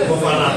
Vou falar.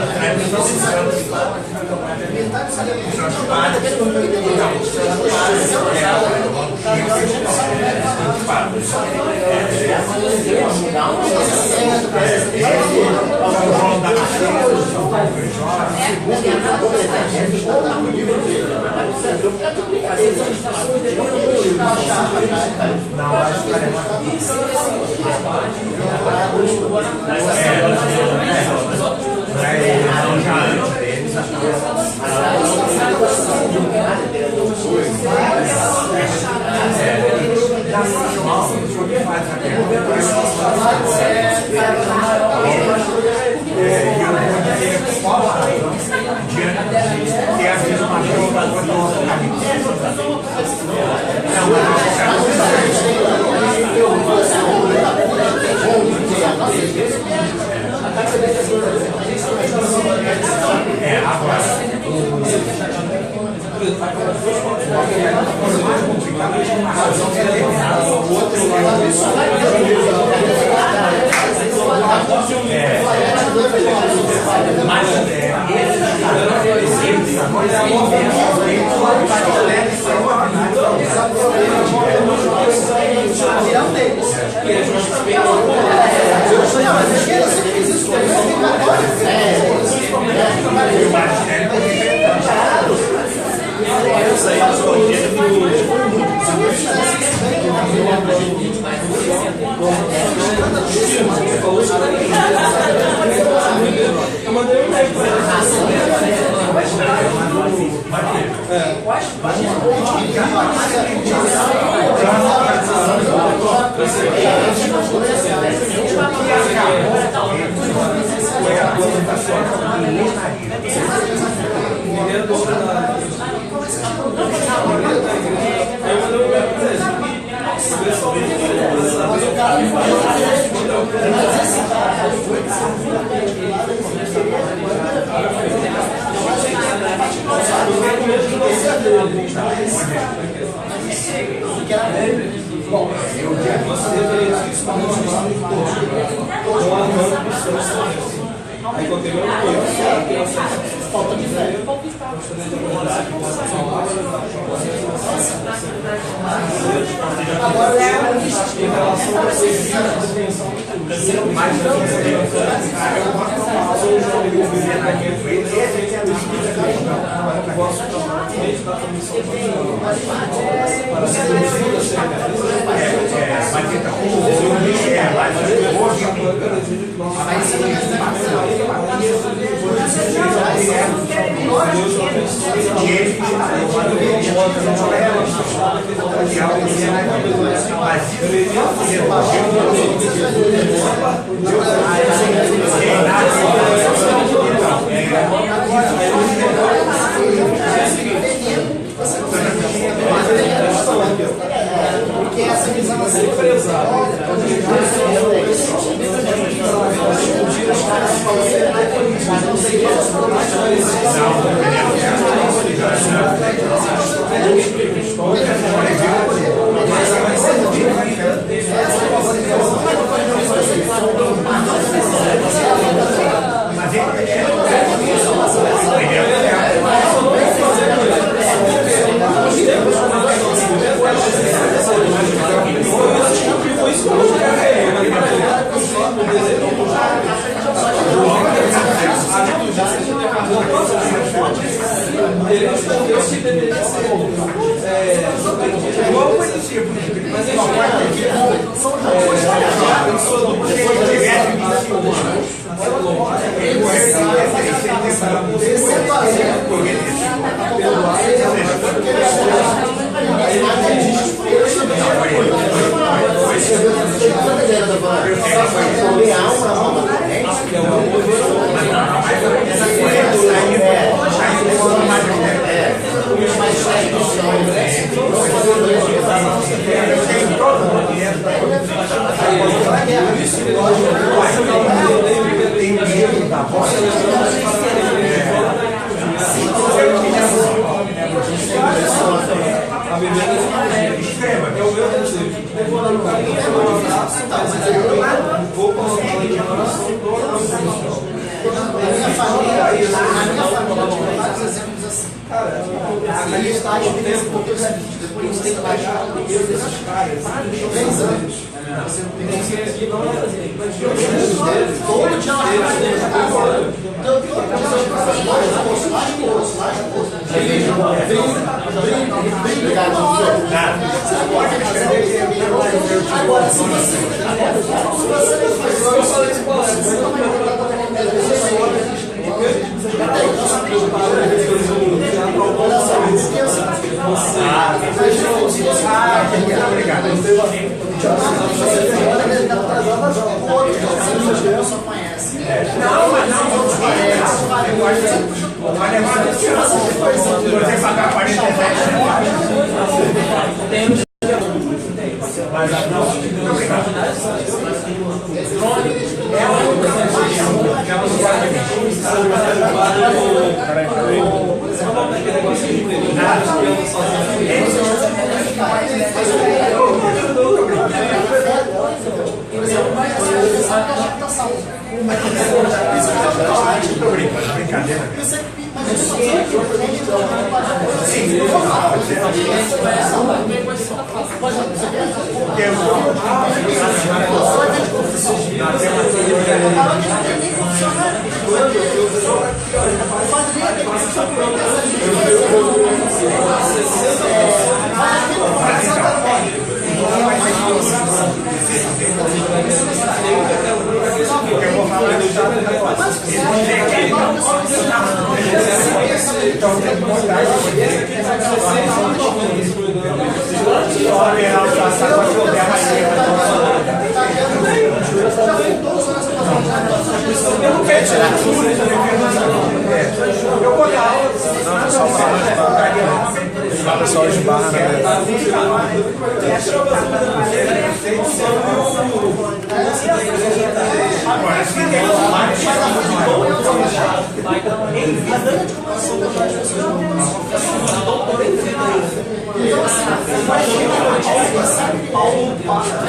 Pessoal de barra, né?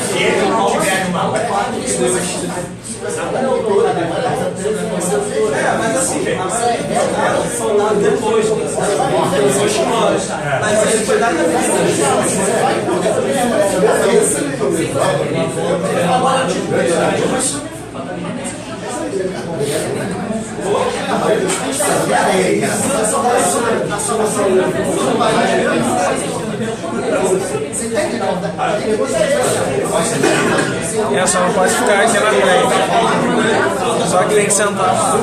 Se ele não tiver uma mas assim, soldado depois mas ele foi dado Só não pode ficar aqui na frente. Só que tem que sentar lá.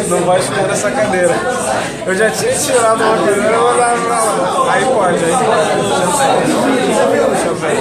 Não pode ficar nessa cadeira. Eu já tinha tirado uma cadeira e vou dar pra lá. Aí pode. Deixa eu ver.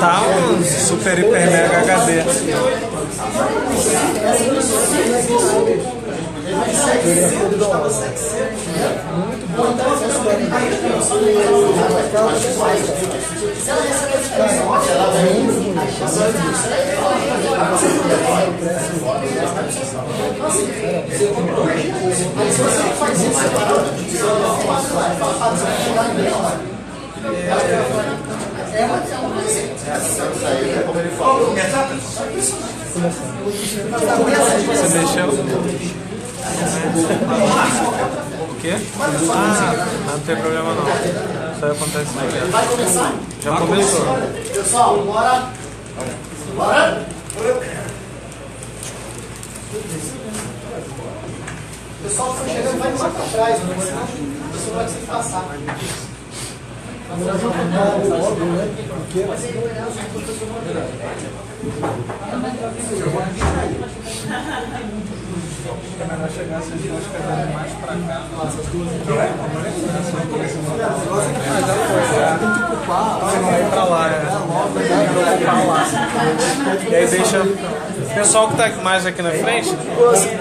Tá um super hiper mega HD. Você mexeu? O quê? Ah, não tem problema não. Isso aí acontece sempre. Vai começar? Já começou. Pessoal, bora! Bora! O pessoal que foi chegando vai mais para trás, né? Você vai ter que passar. Vai chegar essas duas cadeiras mais pra cá. Nossa, as duas aqui. Vai pra lá, E aí deixa. O pessoal que tá mais aqui na frente,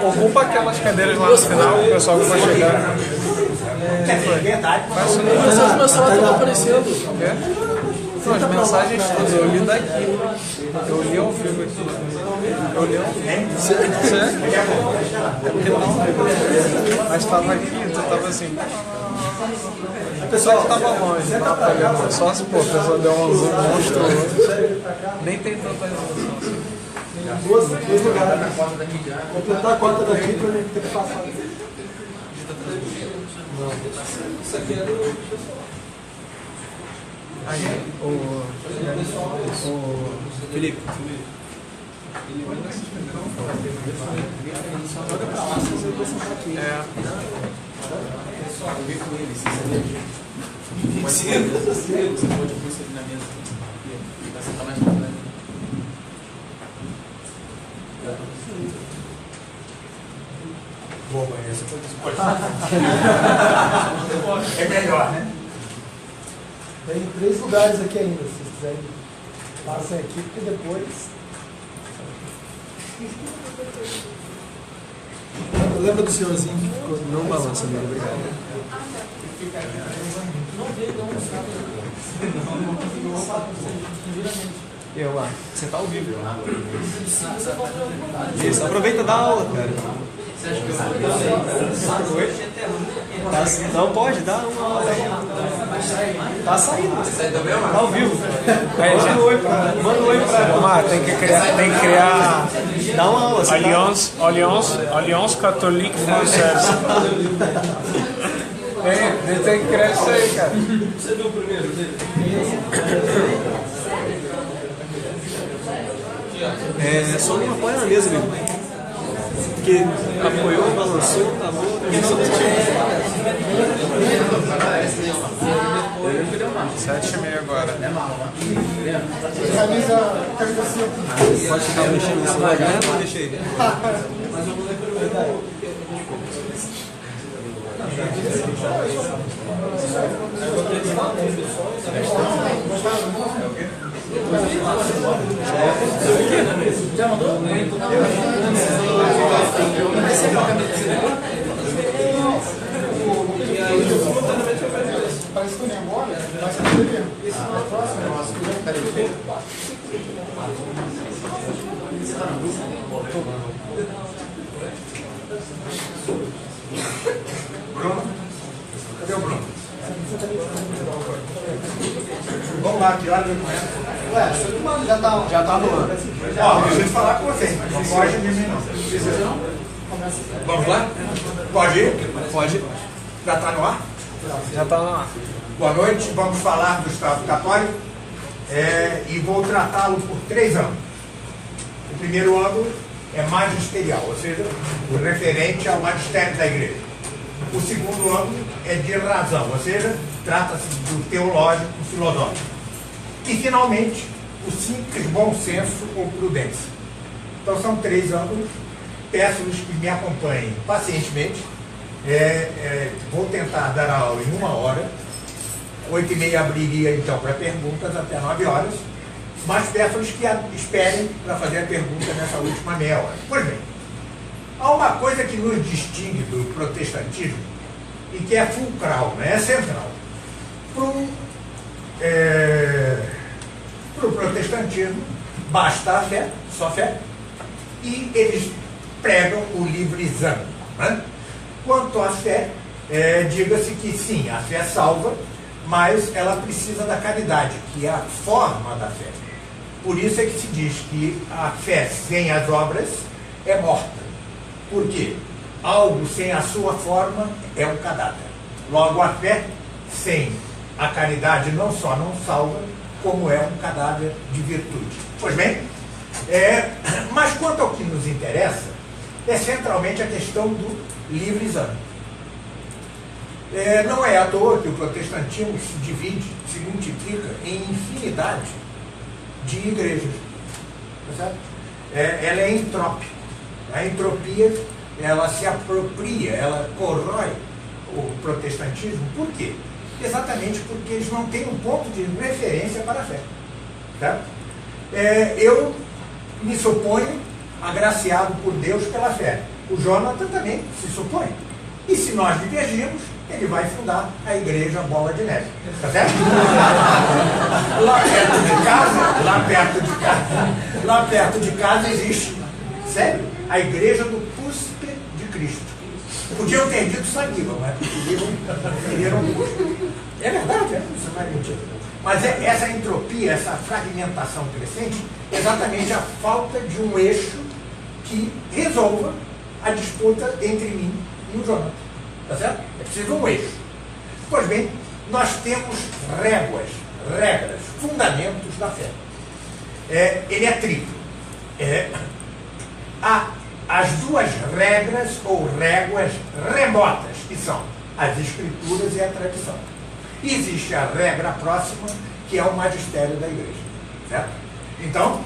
ocupa aquelas cadeiras lá no final, o pessoal que vai chegar. Mas meu celular tá aparecendo. Não, as mensagens todas, eu li daqui. Eu li ao vivo aqui. Eu li ao vivo. Sério? É porque não. Mas tava aqui, tu tava assim. O pessoal que tava longe, não tava pegando. Só se pô, o pessoal deu um zoom monstruoso. Nem tem tanta resolução assim. Dois lugares. Completar a conta daqui pra ele ter que passar. Não. Isso aqui é do. Aí, o Felipe. Joga pra lá, se você sentar aqui. É. Boa, esse foi é melhor, né? Tem 3 lugares aqui ainda, se vocês quiserem. Passem aqui, porque depois. Lembra do senhorzinho que ficou. Não balança, amigo, obrigado. Eu lá. Você tá ao vivo. Isso, aproveita e dá aula, cara. Não pode, dá uma aula aí. Tá saindo. Tá ao vivo. Aí, Manda um oi pra Omar, tem que criar Dá uma aula. Alliance Catholique Française. Tem que criar isso aí, cara. Você viu o primeiro dele? É só não apoia na mesa, amigo. Porque apoiou, balançou, tá bom. 7h30 agora. Pode ficar mexendo no celular, né? Pode deixar aí. Já mandou? Parece que eu nem agora, vai ser Bruno? Cadê o Bruno? Vamos lá, que hora que começa? Ué, você já tá no ano. Ó, eu preciso falar com vocês, mas não pode de mim não. Vamos lá? Pode ir? Pode. Já está no ar? Já tá lá. Boa noite, vamos falar do Estado Católico e vou tratá-lo por 3 ângulos. O primeiro ângulo é magisterial, ou seja, o referente ao magistério da igreja. O segundo ângulo é de razão, ou seja, trata-se do teológico, filosófico. E, finalmente, o simples bom senso ou prudência. Então, são 3 ângulos. Peço-lhes que me acompanhem pacientemente. Vou tentar dar a aula em 1 hora. 8h30 abriria, então, para perguntas até 9 horas. Mas peço-lhes que esperem para fazer a pergunta nessa última meia hora. Pois bem, Há uma coisa que nos distingue do protestantismo e que é fulcral, né? É central. Para o protestantismo, basta a fé, só fé, e eles pregam o livre exame. Né? Quanto à fé, diga-se que sim, a fé salva, mas ela precisa da caridade, que é a forma da fé. Por isso é que se diz que a fé sem as obras é morta. Por quê? Algo sem a sua forma é um cadáver. Logo, a fé sem a caridade não só não salva, como é um cadáver de virtude. Pois bem, mas quanto ao que nos interessa, é centralmente a questão do livre exame. Não é à toa que o protestantismo se divide, se multiplica em infinidade de igrejas. Tá certo? Ela é entrópica. A entropia, ela se apropria, ela corrói o protestantismo. Por quê? Exatamente porque eles não têm um ponto de referência para a fé. Tá? Eu me suponho agraciado por Deus pela fé. O Jonathan também se supõe. E se nós divergirmos, ele vai fundar a igreja Bola de Neve. Tá certo? Lá perto de casa existe, sério, a igreja do cúspide de Cristo. Podiam ter dito Saguiba, mas preferiram o cúspide. É verdade, isso não é mentira. Mas essa entropia, essa fragmentação crescente, é exatamente a falta de um eixo que resolva a disputa entre mim e o Jonathan. Tá certo? É preciso um eixo. Pois bem, nós temos regras, fundamentos da fé. Ele é triplo. Há as duas regras ou réguas remotas, que são as escrituras e a tradição. E existe a regra próxima, que é o magistério da igreja. Certo? Então,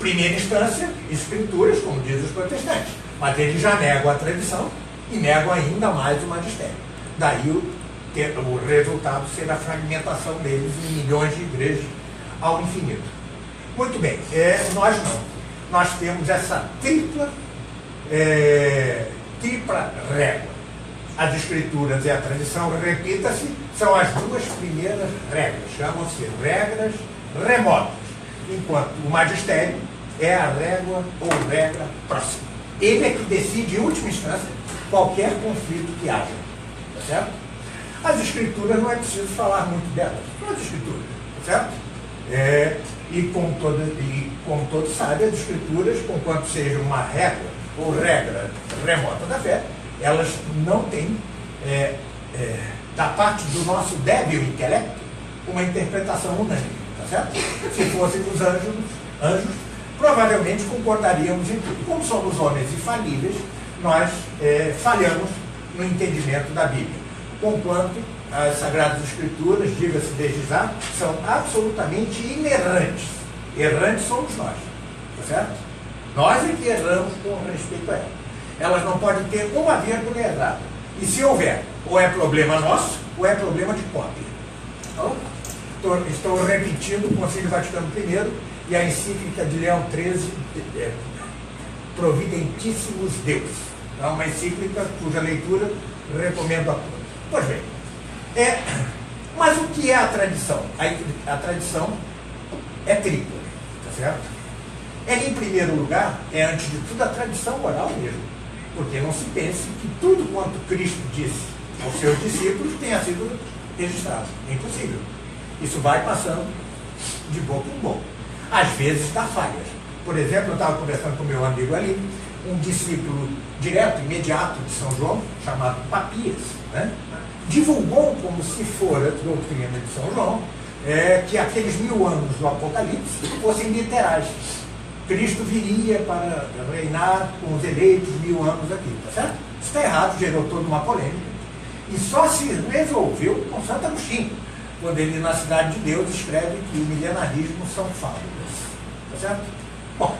primeira instância, escrituras, como dizem os protestantes. Mas eles já negam a tradição e negam ainda mais o magistério. Daí o resultado ser a fragmentação deles em milhões de igrejas ao infinito. Muito bem, nós não. Nós temos essa tripla régua. As escrituras e a tradição, repita-se, são as duas primeiras regras. Chamam-se regras remotas. Enquanto o magistério é a régua ou regra próxima. Ele é que decide, em última instância, qualquer conflito que haja. Tá certo? As escrituras não é preciso falar muito delas. São as escrituras. Tá certo? E como todos sabem, as escrituras, conquanto seja uma régua ou regra remota da fé, elas não têm, da parte do nosso débil intelecto, uma interpretação unânime. Tá certo? Se fôssemos anjos, provavelmente concordaríamos em tudo. Como somos homens infalíveis, nós falhamos no entendimento da Bíblia. Conquanto as Sagradas Escrituras, diga-se desde já, são absolutamente inerrantes. Errantes somos nós. Tá certo? Nós é que erramos com respeito a ela. Elas não podem ter uma vírgula errada. E se houver, ou é problema nosso, ou é problema de cópia. Então, estou repetindo o Concílio Vaticano I e a encíclica de Leão XIII, Providentíssimos Deus. É uma encíclica cuja leitura recomendo a todos. Pois bem, mas o que é a tradição? A tradição é tripla, tá certo? Ela, em primeiro lugar, é, antes de tudo, a tradição oral mesmo. Porque não se pense que tudo quanto Cristo disse aos seus discípulos tenha sido registrado. É impossível. Isso vai passando de boca em boca. Às vezes dá falhas. Por exemplo, eu estava conversando com meu amigo ali, um discípulo direto, imediato de São João, chamado Papias, né? Divulgou como se fora doutrina de São João, que aqueles 1000 anos do Apocalipse fossem literais. Cristo viria para reinar com os eleitos 1000 anos aqui, tá certo? Isso está errado, gerou toda uma polêmica. E só se resolveu com Santo Agostinho, quando ele, na Cidade de Deus, escreve que o milenarismo são fábulas. Tá certo? Bom,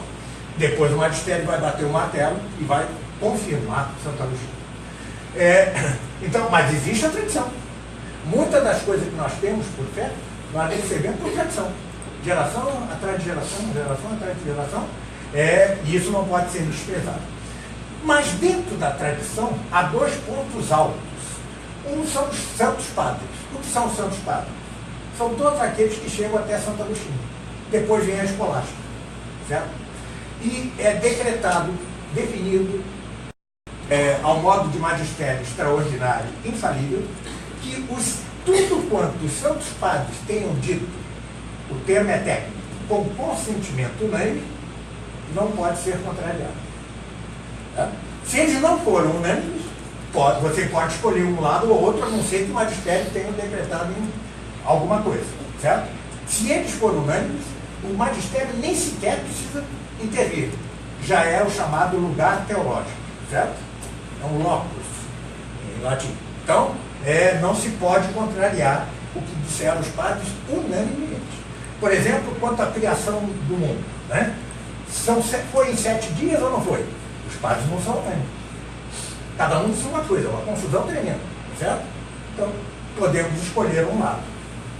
depois o magistério vai bater o martelo e vai confirmar Santo Agostinho. Então, mas existe a tradição. Muitas das coisas que nós temos por fé, nós recebemos por tradição. Geração atrás de geração, geração atrás de geração, e isso não pode ser desprezado. Mas dentro da tradição há dois pontos altos. Um são os santos padres. O que são os santos padres? São todos aqueles que chegam até Santo Agostinho. Depois vem a escolástica. Certo? E é decretado, definido, ao modo de magistério extraordinário, infalível, que tudo quanto os santos padres tenham dito, o termo é técnico, com consentimento unânime, não pode ser contrariado. Tá? Se eles não foram unânimes, você pode escolher um lado ou outro, a não ser que o magistério tenha decretado em alguma coisa. Certo? Se eles foram unânimes, o magistério nem sequer precisa intervir. Já é o chamado lugar teológico. Certo? É um locus, em latim. Então, não se pode contrariar o que disseram os padres unanimemente. Por exemplo, quanto à criação do mundo. Né? Foi em 7 dias ou não foi? Os padres não são unânimes. Cada um diz uma coisa, uma confusão tremenda. Certo? Então, podemos escolher um lado.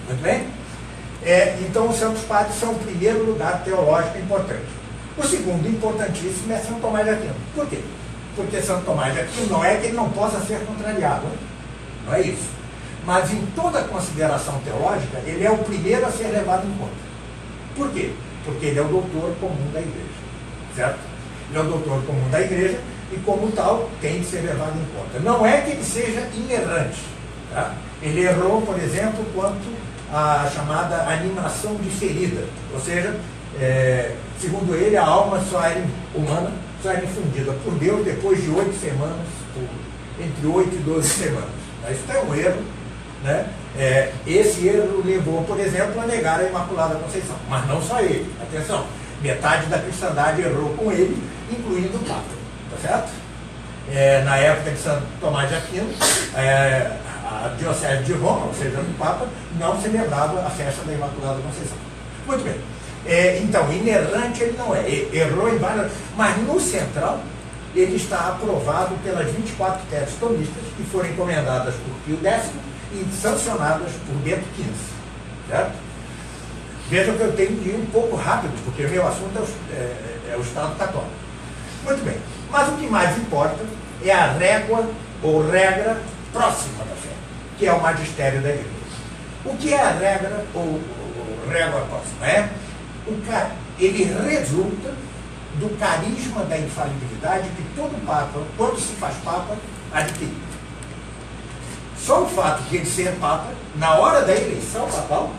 Muito bem? Então, os santos padres são o primeiro lugar teológico importante. O segundo, importantíssimo, é São Tomás de Aquino. Por quê? Porque São Tomás de Aquino não é que ele não possa ser contrariado. Não é isso. Mas em toda consideração teológica, ele é o primeiro a ser levado em conta. Por quê? Porque ele é o doutor comum da igreja. Certo? Ele é o doutor comum da igreja e, como tal, tem de ser levado em conta. Não é que ele seja inerrante. Tá? Ele errou, por exemplo, quanto à chamada animação diferida. Ou seja, segundo ele, a alma humana só era infundida por Deus depois de 8 semanas, entre 8 e 12 semanas. Isso é um erro. Né? Esse erro levou, por exemplo, a negar a Imaculada Conceição. Mas não só ele. Atenção, metade da cristandade errou com ele, incluindo o Papa. Tá certo? Na época de Santo Tomás de Aquino, a Diocese de Roma, ou seja, o Papa, não celebrava a festa da Imaculada Conceição. Muito bem. Então, inerrante ele não é. Errou em várias... Mas no central, ele está aprovado pelas 24 teses tomistas que foram encomendadas por Pio X e sancionadas por Bento XV. Certo? Vejam que eu tenho que ir um pouco rápido, porque o meu assunto é o Estado Católico. Muito bem. Mas o que mais importa é a régua ou regra próxima da fé, que é o magistério da igreja. O que é a regra ou régua próxima? Ele resulta do carisma da infalibilidade que todo Papa, quando se faz Papa, adquire. Só o fato de ele ser Papa, na hora da eleição papal,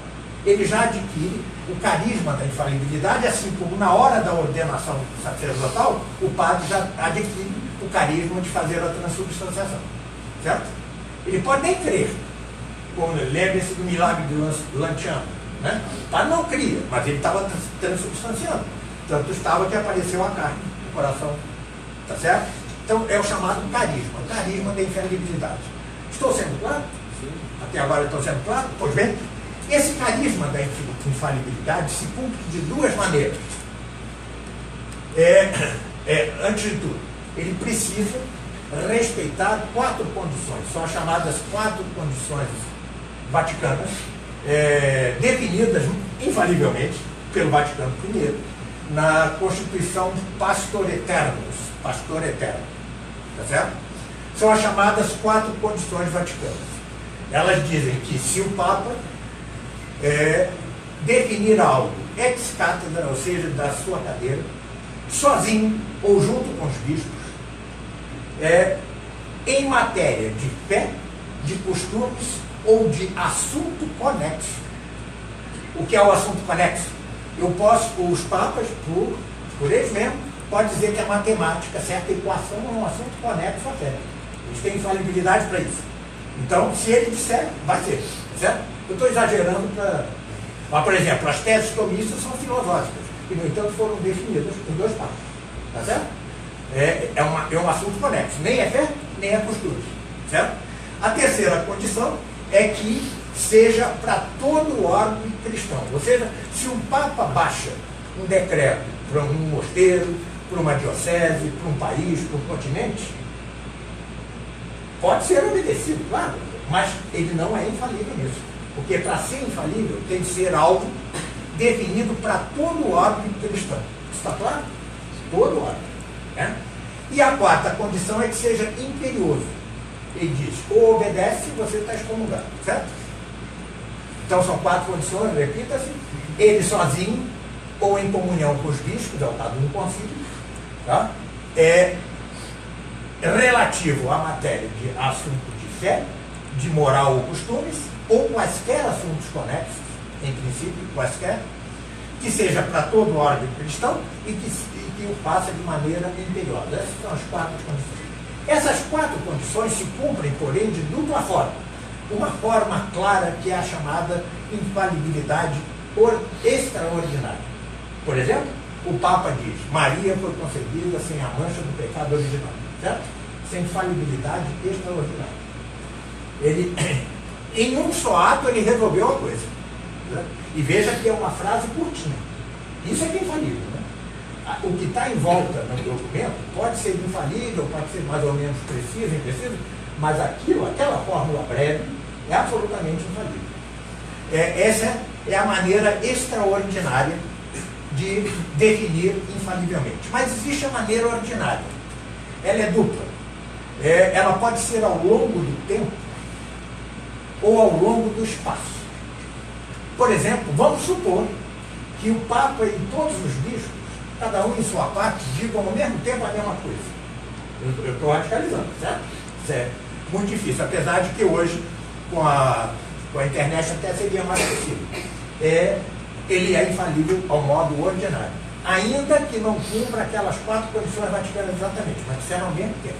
ele já adquire o carisma da infalibilidade, assim como na hora da ordenação sacerdotal, o padre já adquire o carisma de fazer a transubstanciação. Certo? Ele pode nem crer, como lembre-se do milagre de Lanciano. Né? O padre não cria, mas ele estava transubstanciando. Tanto estava que apareceu a carne no coração. Tá certo? Então é o chamado carisma, o carisma da infalibilidade. Estou sendo claro? Sim. Até agora eu estou sendo claro? Pois bem, esse carisma da infalibilidade se cumpre de duas maneiras. Antes de tudo, ele precisa respeitar 4 condições, são as chamadas 4 condições vaticanas, definidas infalivelmente pelo Vaticano I, na Constituição Pastor Eternus, Pastor Eterno. Tá certo? São as chamadas 4 condições vaticanas. Elas dizem que se o Papa definir algo ex cátedra, ou seja, da sua cadeira, sozinho ou junto com os bispos, em matéria de fé, de costumes ou de assunto conexo. O que é o assunto conexo? Os papas, por eles mesmos, podem dizer que a matemática, certa equação, é um assunto conexo à fé. Eles têm infalibilidade para isso. Então, se ele disser, vai ser. Certo? Eu estou exagerando para... Mas, por exemplo, as teses tomistas são filosóficas, que, no entanto, foram definidas por 2 papas. Tá certo? É um assunto conexo. Nem é fé, nem é costume. Certo? A terceira condição é que seja para todo o órgão cristão. Ou seja, se um Papa baixa um decreto para um mosteiro, para uma diocese, para um país, para um continente, pode ser obedecido, claro, mas ele não é infalível nisso. Porque para ser infalível tem que ser algo definido para todo o órgão cristão. Está claro? Todo o órgão. Né? E a quarta condição é que seja imperioso. Ele diz, ou obedece, você está excomungado, certo? Então são 4 condições, repita-se. Ele sozinho, ou em comunhão com os bispos, é o caso do concílio, tá? É relativo à matéria de assunto de fé, de moral ou costumes, ou quaisquer assuntos conexos, em princípio, quaisquer, que seja para todo o órgão cristão e que o faça de maneira imperiosa. Essas são as 4 condições. Essas 4 condições se cumprem, porém, de dupla forma. Uma forma clara, que é a chamada infalibilidade extraordinária. Por exemplo, o Papa diz, Maria foi concebida sem a mancha do pecado original, certo? Sem infalibilidade extraordinária. Ele, em um só ato, ele resolveu a coisa. Certo? E veja que é uma frase curtinha. Isso é que é infalível, né? O que está em volta no documento pode ser infalível, pode ser mais ou menos preciso, impreciso, mas aquela fórmula breve, é absolutamente infalível. Essa é a maneira extraordinária de definir infalivelmente. Mas existe a maneira ordinária. Ela é dupla. Ela pode ser ao longo do tempo ou ao longo do espaço. Por exemplo, vamos supor que o Papa e todos os bispos, cada um em sua parte, digam ao mesmo tempo a mesma coisa. Eu estou radicalizando, certo? Isso é muito difícil, apesar de que hoje, com a internet, até seria mais possível. Ele é infalível ao modo ordinário, ainda que não cumpra aquelas 4 condições vaticanas exatamente, mas disseram ao mesmo tempo.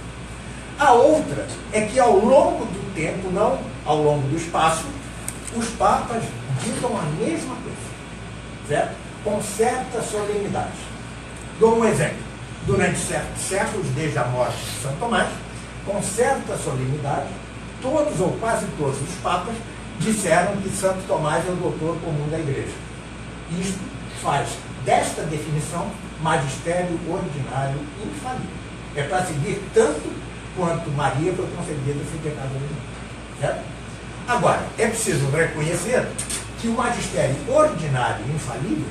A outra é que ao longo do tempo, não ao longo do espaço, os papas digam a mesma coisa, certo? Com certa solenidade. Dou um exemplo. Durante certos séculos, desde a morte de São Tomás, com certa solenidade, todos ou quase todos os papas disseram que Santo Tomás é o doutor comum da Igreja. Isto faz desta definição magistério ordinário infalível. É para seguir tanto quanto Maria foi concebida sem pecado original. Certo? Agora, é preciso reconhecer que o magistério ordinário infalível,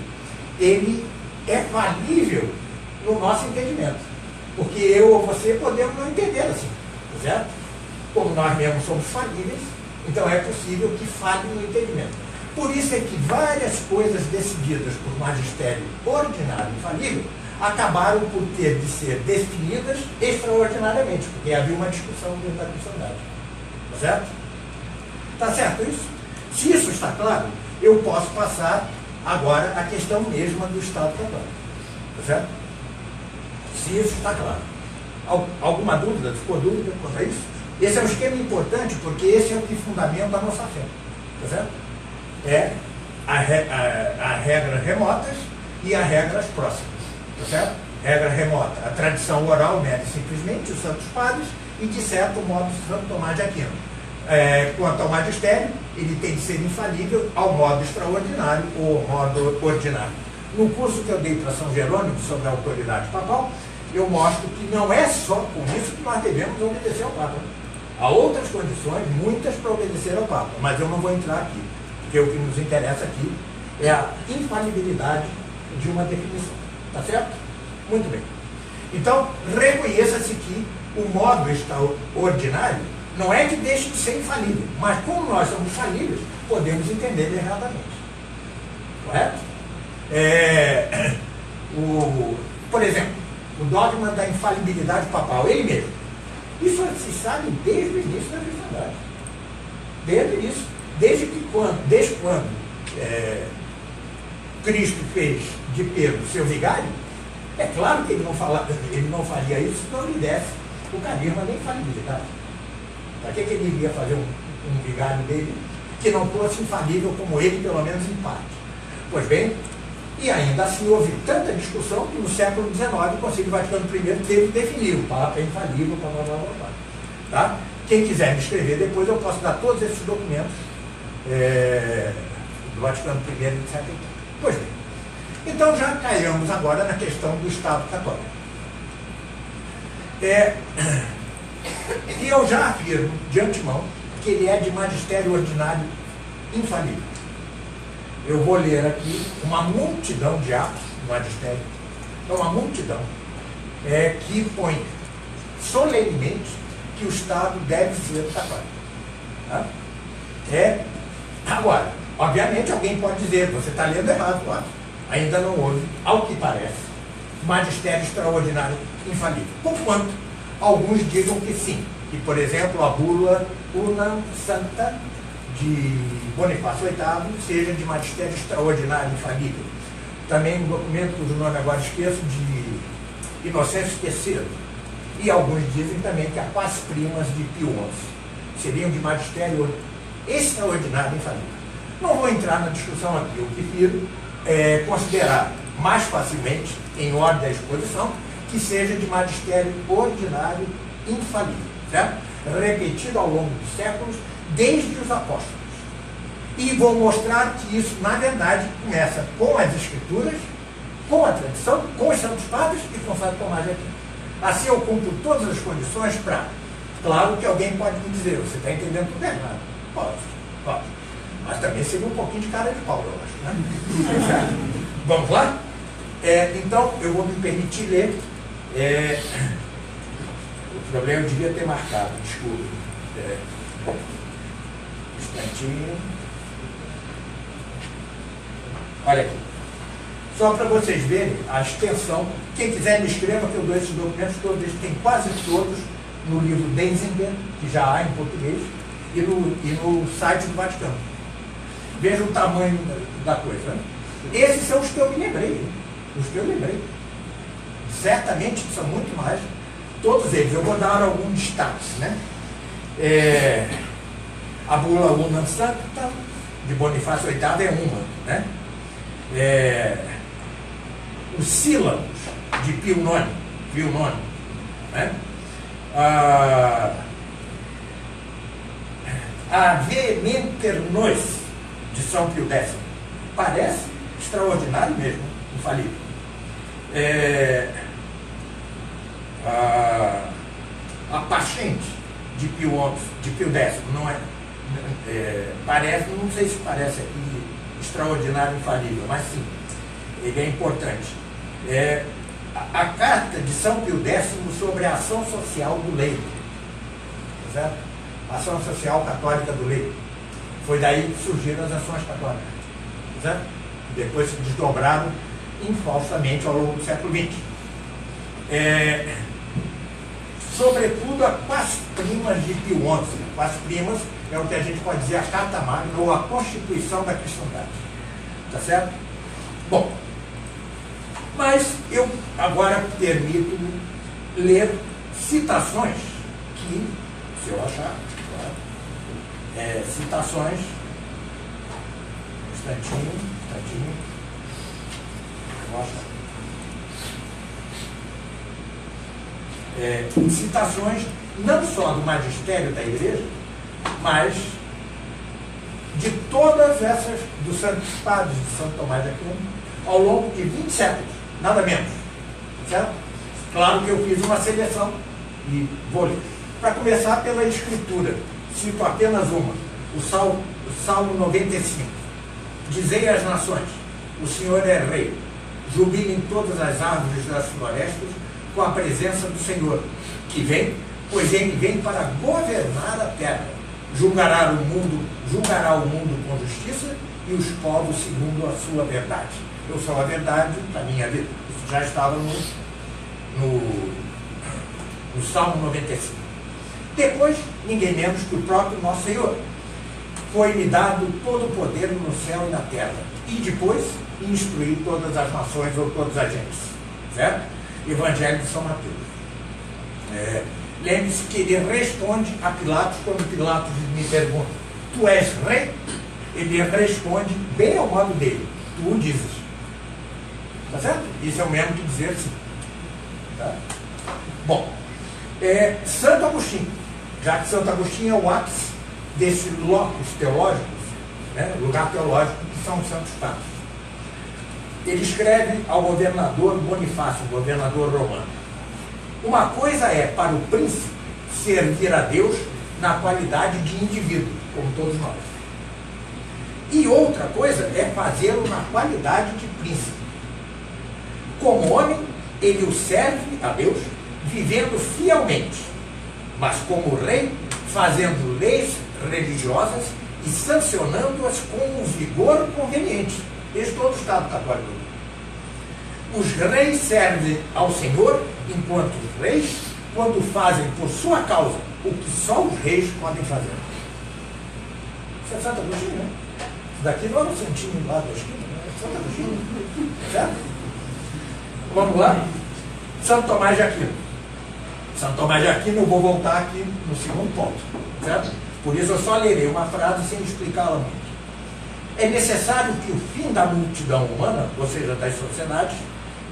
ele é falível no nosso entendimento. Porque eu ou você podemos não entender assim. Certo? Como nós mesmos somos falíveis, então é possível que falhe no entendimento. Por isso é que várias coisas decididas por magistério ordinário infalível acabaram por ter de ser definidas extraordinariamente, porque havia uma discussão dentro da cristandade. Tá certo? Está certo isso? Se isso está claro, eu posso passar agora à questão mesma do Estado católico. Tá certo? Se isso está claro. Alguma dúvida? Ficou dúvida quanto a isso? Esse é um esquema importante, porque esse é o que fundamenta a nossa fé. Tá certo? A regras remotas e as regras próximas. Tá certo? Regra remota, a tradição oral, mera e simplesmente, os santos padres, e de certo modo Santo Tomás de Aquino. Quanto ao magistério, ele tem de ser infalível ao modo extraordinário ou ao modo ordinário. No curso que eu dei para São Jerônimo sobre a autoridade papal, eu mostro que não é só por isso que nós devemos obedecer ao Papa. Há outras condições, muitas para obedecer ao Papa, mas eu não vou entrar aqui, porque o que nos interessa aqui é a infalibilidade de uma definição. Tá certo? Muito bem. Então, reconheça-se que o modo extraordinário não é que deixe de ser infalível, mas como nós somos falíveis, podemos entender erradamente. Correto? Por exemplo, o dogma da infalibilidade papal, ele mesmo. Isso se sabe desde o início da cristandade. Desde o início. Desde quando Cristo fez de Pedro seu vigário, é claro que ele não faria isso se não lhe desse o carisma da infalibilidade. Para que ele iria fazer um vigário dele que não fosse infalível como ele, pelo menos em parte? Pois bem, e ainda assim houve tanta discussão que no século XIX o Concílio Vaticano I teve que definir o Papa é infalível, tá? Quem quiser me escrever depois, eu posso dar todos esses documentos do Vaticano I, etc. Pois bem, então já caímos agora na questão do Estado católico. E eu já afirmo de antemão que ele é de magistério ordinário infalível. Eu vou ler aqui uma multidão de atos do magistério, uma multidão, que põe solenemente que o Estado deve ser católico. Tá? Agora, obviamente alguém pode dizer, você está lendo errado, claro. Ainda não houve, ao que parece, magistério extraordinário infalível. Porquanto, alguns digam que sim. Que, por exemplo, a bula Unam Sancta de Bonifácio VIII seja de magistério extraordinário infalível. Também um documento cujo nome agora esqueço, de Inocêncio III. E alguns dizem também que as primas de Pio XI seriam de magistério extraordinário infalível. Não vou entrar na discussão aqui, eu prefiro considerar mais facilmente, em ordem da exposição, que seja de magistério ordinário infalível, certo? Repetido ao longo dos séculos, desde os apóstolos. E vou mostrar que isso, na verdade, começa com as Escrituras, com a tradição, com os Santos Padres e com Santo Tomás de Aquino. Assim eu cumpro todas as condições para... Claro que alguém pode me dizer, você está entendendo tudo errado. Pode. Mas também seria um pouquinho de cara de pau, eu acho, né? Vamos lá? Então, eu vou me permitir ler. O problema eu devia ter marcado, desculpa. Um instantinho. Olha aqui. Só para vocês verem a extensão. Quem quiser me escreva, que eu dou esses documentos todos. Eles têm quase todos no livro Denzinger, que já há em português, e no site do Vaticano. Veja o tamanho da coisa. Né? Esses são os que eu me lembrei. Hein? Os que eu lembrei. Certamente são muito mais. Todos eles. Eu vou dar alguns destaques. Né? A bula Unam Sancta de Bonifácio VIII é uma. Né? Os sílabos de Pio IX. Né? A Vehementer Nos de São Pio X. Parece extraordinário mesmo, infalível. A Pachente de Pio X, não é? Parece, não sei se parece aqui extraordinário infalível, mas sim, ele é importante. A carta de São Pio X sobre a ação social do leigo. Certo? A ação social católica do leigo. Foi daí que surgiram as ações católicas. Certo? Depois se desdobraram infalsamente ao longo do século XX. Sobretudo a Quas Primas de Pio XI. Quas Primas é o que a gente pode dizer a Carta Magna ou a Constituição da Cristandade. Tá certo? Bom, mas eu agora permito ler citações que, se eu achar, citações, um instantinho, eu acho. Citações não só do magistério da Igreja, mas de todas essas dos Santos Padres de Santo Tomás de Aquino, ao longo de 20 séculos, nada menos. Certo? Claro que eu fiz uma seleção e vou ler. Para começar pela Escritura, cito apenas uma, o Salmo 95. Dizei às nações, o Senhor é Rei, jubilem todas as árvores das florestas com a presença do Senhor, que vem, pois ele vem para governar a terra, julgará o mundo com justiça e os povos segundo a sua verdade. Eu sou a verdade da minha vida. Isso já estava no Salmo 95. Depois, ninguém menos que o próprio nosso Senhor. Foi-me dado todo o poder no céu e na terra. E depois, instruir todas as nações ou todas as gentes. Certo? Evangelho de São Mateus. Lembre-se que ele responde a Pilatos quando Pilatos me pergunta: tu és rei? Ele responde bem ao modo dele: tu o dizes. Tá certo? Isso é o mesmo que dizer sim. Tá? Bom, Santo Agostinho, já que Santo Agostinho é o ápice desse locus teológicos, né, lugar teológico que são os Santos Padres. Ele escreve ao governador Bonifácio, governador romano: uma coisa é para o príncipe servir a Deus na qualidade de indivíduo, como todos nós. E outra coisa é fazê-lo na qualidade de príncipe. Como homem, ele o serve a Deus vivendo fielmente, mas como rei, fazendo leis religiosas e sancionando-as com o vigor conveniente. Esse é todo o Estado católico. Os reis servem ao Senhor enquanto reis, quando fazem por sua causa o que só os reis podem fazer. Isso é Santo Agostinho, né? Isso daqui não é o santinho lá da esquina, né? É Santo Agostinho. Certo? Vamos lá? Santo Tomás de Aquino. Santo Tomás de Aquino, eu vou voltar aqui no segundo ponto. Certo? Por isso eu só lerei uma frase sem explicá-la muito. É necessário que o fim da multidão humana, ou seja, das sociedades,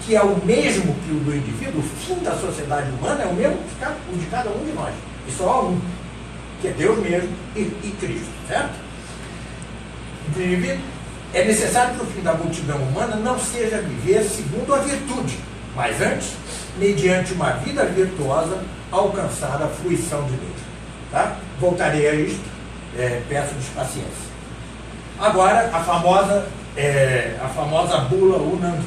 que é o mesmo que o do indivíduo, o fim da sociedade humana é o mesmo que o de cada um de nós. E só há um, que é Deus mesmo e Cristo, certo? É necessário que o fim da multidão humana não seja viver segundo a virtude, mas antes, mediante uma vida virtuosa, alcançar a fruição de Deus. Tá? Voltarei a isto, peço-lhes paciência. Agora, a famosa bula Unam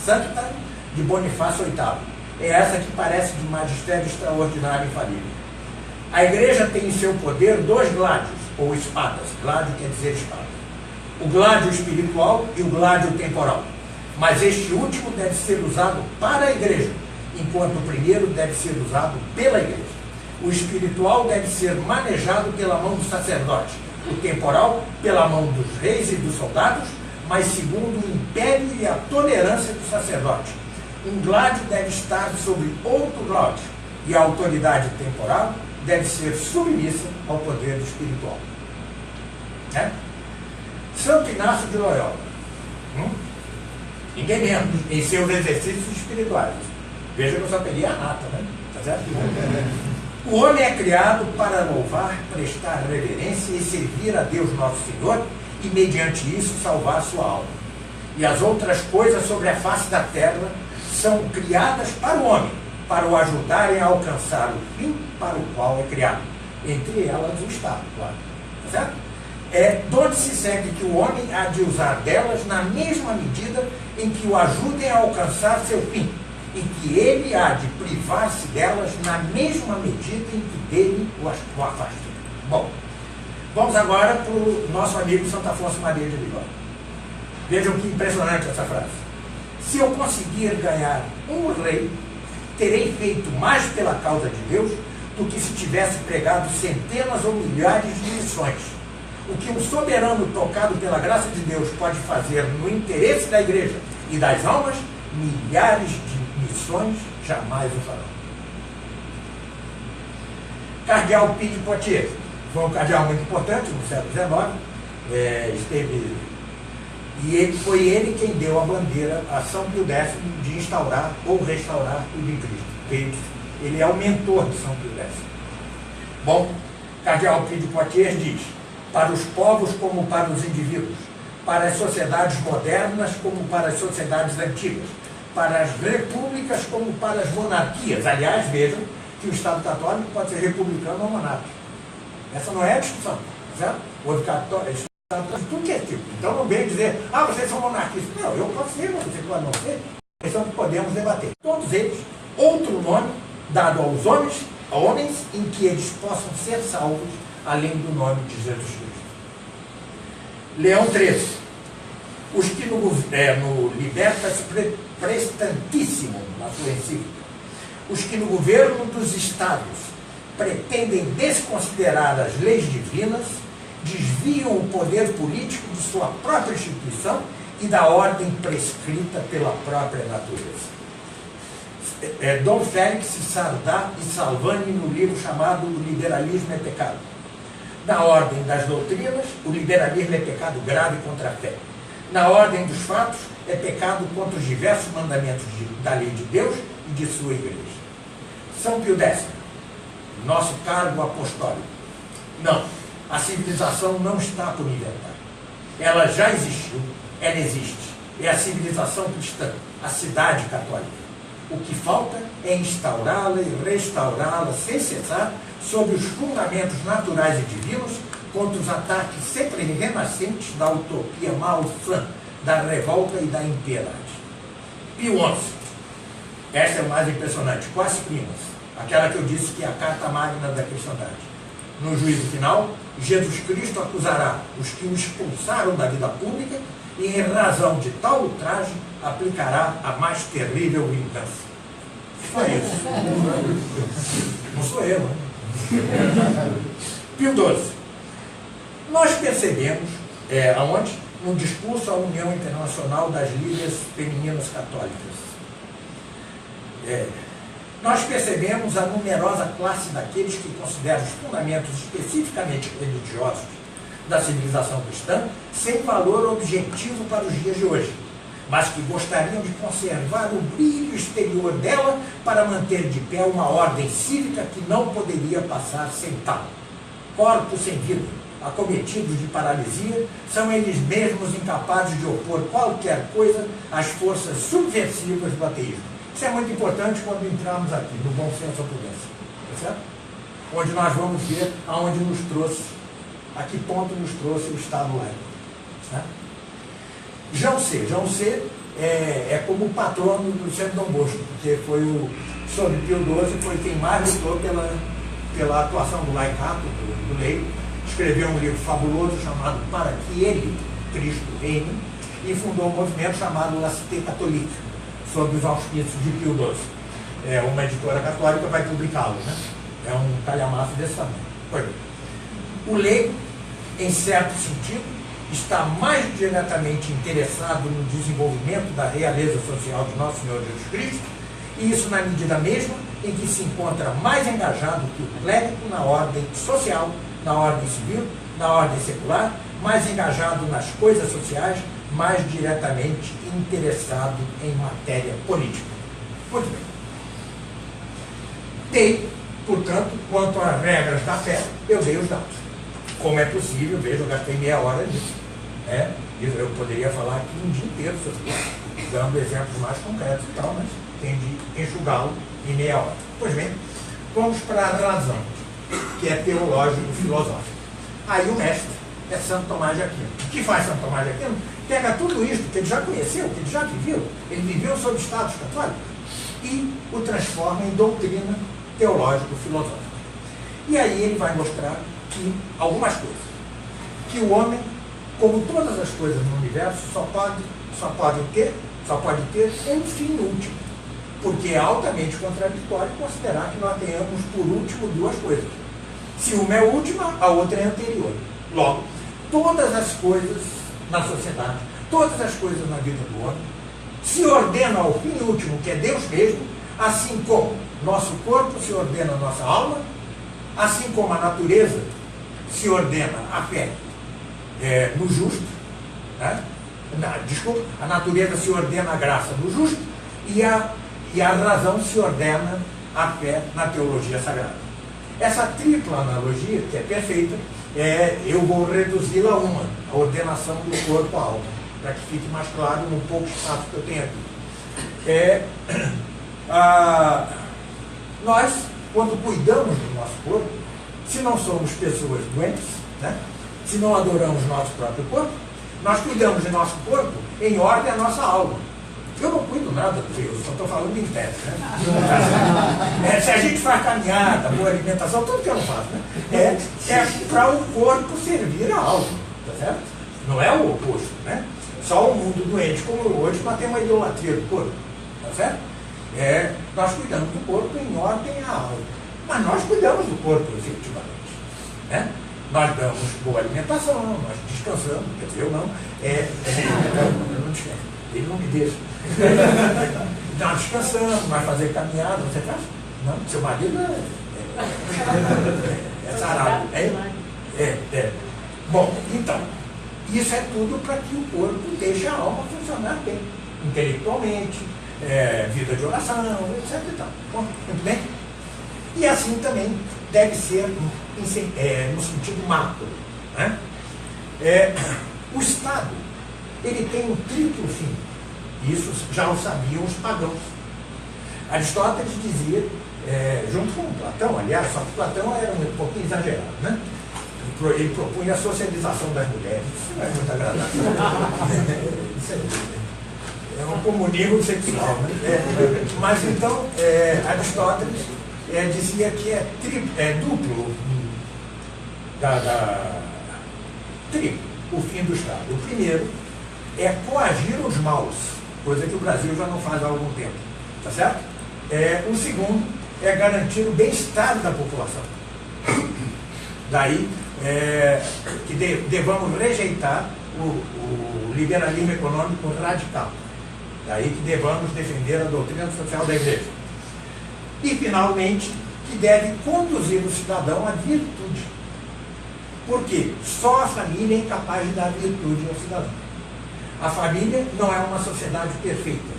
Sancta de Bonifácio VIII. É essa que parece de magistério extraordinário e infalível. A igreja tem em seu poder 2 gládios, ou espadas. Gládio quer dizer espada. O gládio espiritual e o gládio temporal. Mas este último deve ser usado para a igreja, enquanto o primeiro deve ser usado pela igreja. O espiritual deve ser manejado pela mão do sacerdote, o temporal pela mão dos reis e dos soldados, mas segundo o império e a tolerância do sacerdote. Um gládio deve estar sobre outro gládio, e a autoridade temporal deve ser submissa ao poder espiritual. Santo Inácio de Loyola, ninguém menos, em seus exercícios espirituais. Veja que eu só peguei a nata, né? Tá certo? O homem é criado para louvar, prestar reverência e servir a Deus nosso Senhor e, mediante isso, salvar sua alma. E as outras coisas sobre a face da terra são criadas para o homem, para o ajudarem a alcançar o fim para o qual é criado. Entre elas o Estado, claro. Tá certo? De onde se segue que o homem há de usar delas na mesma medida em que o ajudem a alcançar seu fim, e que ele há de privar-se delas na mesma medida em que dele o afaste. Bom, vamos agora para o nosso amigo Santo Afonso Maria de Ligório. Vejam que impressionante essa frase. Se eu conseguir ganhar um rei, terei feito mais pela causa de Deus do que se tivesse pregado centenas ou milhares de missões. O que um soberano tocado pela graça de Deus pode fazer no interesse da igreja e das almas, milhares de missões jamais o farão. Cardeal Pie de Poitiers foi um cardeal muito importante no século XIX, e foi ele quem deu a bandeira a São Pio X de instaurar ou restaurar o de Cristo. Ele é o mentor de São Pio X. Bom, Cardeal Pie de Poitiers diz: para os povos como para os indivíduos, para as sociedades modernas como para as sociedades antigas, para as repúblicas como para as monarquias. Aliás, vejam que o Estado católico pode ser republicano ou monárquico. Essa não é a discussão, certo? O Estado católico, tudo que é tipo. Então não vem dizer, vocês são monarquistas. Não, eu posso ser, mas você pode não ser. É questão que podemos debater. Todos eles, outro nome dado aos homens em que eles possam ser salvos, além do nome de Jesus Cristo. Leão XIII. Os que no Libertas Prestantissimo, na sua encíclica, os que no governo dos estados pretendem desconsiderar as leis divinas, desviam o poder político de sua própria instituição e da ordem prescrita pela própria natureza. Dom Félix Sardá e Salvani, no livro chamado O Liberalismo é Pecado. Na ordem das doutrinas, o liberalismo é pecado grave contra a fé. Na ordem dos fatos, é pecado contra os diversos mandamentos da lei de Deus e de sua igreja. São Pio X, nosso cargo apostólico. Não, a civilização não está por inventar. Ela já existiu, ela existe. É a civilização cristã, a cidade católica. O que falta é instaurá-la e restaurá-la sem cessar sobre os fundamentos naturais e divinos contra os ataques sempre renascentes da utopia malsã, da revolta e da impiedade. Pio XI. Essa é o mais impressionante. Quais primas? Aquela que eu disse que é a carta magna da cristandade. No juízo final, Jesus Cristo acusará os que o expulsaram da vida pública e, em razão de tal ultraje, aplicará a mais terrível vingança. Só isso. Não sou eu, né? Pio XII. Nós percebemos, aonde? No discurso à União Internacional das Ligas Femininas Católicas. Nós percebemos a numerosa classe daqueles que consideram os fundamentos especificamente religiosos da civilização cristã sem valor objetivo para os dias de hoje, mas que gostariam de conservar o brilho exterior dela para manter de pé uma ordem cívica que não poderia passar sem tal. Corpos sem vida, acometidos de paralisia, são eles mesmos incapazes de opor qualquer coisa às forças subversivas do ateísmo. Isso é muito importante quando entrarmos aqui, no bom senso à prudência, tá certo? Onde nós vamos ver aonde nos trouxe, a que ponto nos trouxe o Estado laico. Né? João C. É como o patrono do Centro Dom Bosco, porque foi sob Pio XII, foi quem mais lutou pela atuação do laicato, do leigo. Escreveu um livro fabuloso chamado Para que ele, Cristo, reine, e fundou um movimento chamado La Cité Catholique, sob os auspícios de Pio XII. Uma editora católica vai publicá-lo, né? É um calhamaço desse tamanho. Pois bem. O leigo, em certo sentido, está mais diretamente interessado no desenvolvimento da realeza social de Nosso Senhor Jesus Cristo, e isso na medida mesma em que se encontra mais engajado que o clérigo na ordem social, na ordem civil, na ordem secular, mais engajado nas coisas sociais, mais diretamente interessado em matéria política. Muito bem. Dei, portanto, quanto às regras da fé, eu dei os dados. Como é possível, veja, eu gastei meia hora nisso. Eu poderia falar aqui um dia inteiro sobre isso, dando exemplos mais concretos e tal, mas tem de enxugá-lo em meia hora. Pois bem, vamos para a razão, que é teológico-filosófico. Aí o mestre é Santo Tomás de Aquino. O que faz Santo Tomás de Aquino? Pega tudo isso que ele já conheceu, que ele já viveu, ele viveu sob estados católicos, e o transforma em doutrina teológico-filosófica. E aí ele vai mostrar que algumas coisas. Que o homem, como todas as coisas no universo, só pode ter um fim último. Porque é altamente contraditório considerar que nós tenhamos por último duas coisas. Se uma é última, a outra é anterior. Logo, todas as coisas na sociedade, todas as coisas na vida do homem, se ordenam ao fim último, que é Deus mesmo, assim como nosso corpo se ordena à nossa alma, assim como a natureza se ordena à fé no justo, né? A natureza se ordena à graça no justo, e a razão se ordena à fé na teologia sagrada. Essa tripla analogia, que é perfeita, eu vou reduzi-la a uma, a ordenação do corpo à alma, para que fique mais claro no pouco espaço que eu tenho aqui. Nós, quando cuidamos do nosso corpo, se não somos pessoas doentes, né? Se não adoramos nosso próprio corpo, nós cuidamos de nosso corpo em ordem à nossa alma. Eu não cuido nada do Deus, só estou falando em tese, né? Se a gente faz caminhada, boa alimentação, tudo que eu não faço, né? É para o corpo servir a alma, tá certo? Não é o oposto, né? Só o mundo doente como hoje para ter uma idolatria do corpo, tá certo? Nós cuidamos do corpo em ordem à alma. Mas nós cuidamos do corpo, efetivamente, né? Nós damos boa alimentação, nós descansamos, quer dizer, eu não. Eu não descanso, ele não me deixa. Nós descansamos, nós fazer caminhada, você faz? Não, seu marido é sarado. Bom, então, isso é tudo para que o corpo deixe a alma funcionar bem, intelectualmente, vida de oração, etc. E tal. Bom, muito bem? E assim também deve ser no sentido macro, né? O Estado, ele tem um triplo fim. Isso já o sabiam os pagãos. Aristóteles dizia, junto com Platão, aliás, só que Platão era um pouquinho exagerado, né? Ele propunha a socialização das mulheres. Isso não é muito agradável. Isso é um comunismo sexual. Né? Mas então, Aristóteles dizia que é duplo triplo o fim do Estado. O primeiro é coagir os maus, coisa que o Brasil já não faz há algum tempo. Tá certo? O segundo é garantir o bem-estar da população. Daí que devamos rejeitar o liberalismo econômico radical. Daí que devamos defender a doutrina social da Igreja. E, finalmente, que deve conduzir o cidadão à virtude. Porque só a família é incapaz de dar virtude ao cidadão. A família não é uma sociedade perfeita.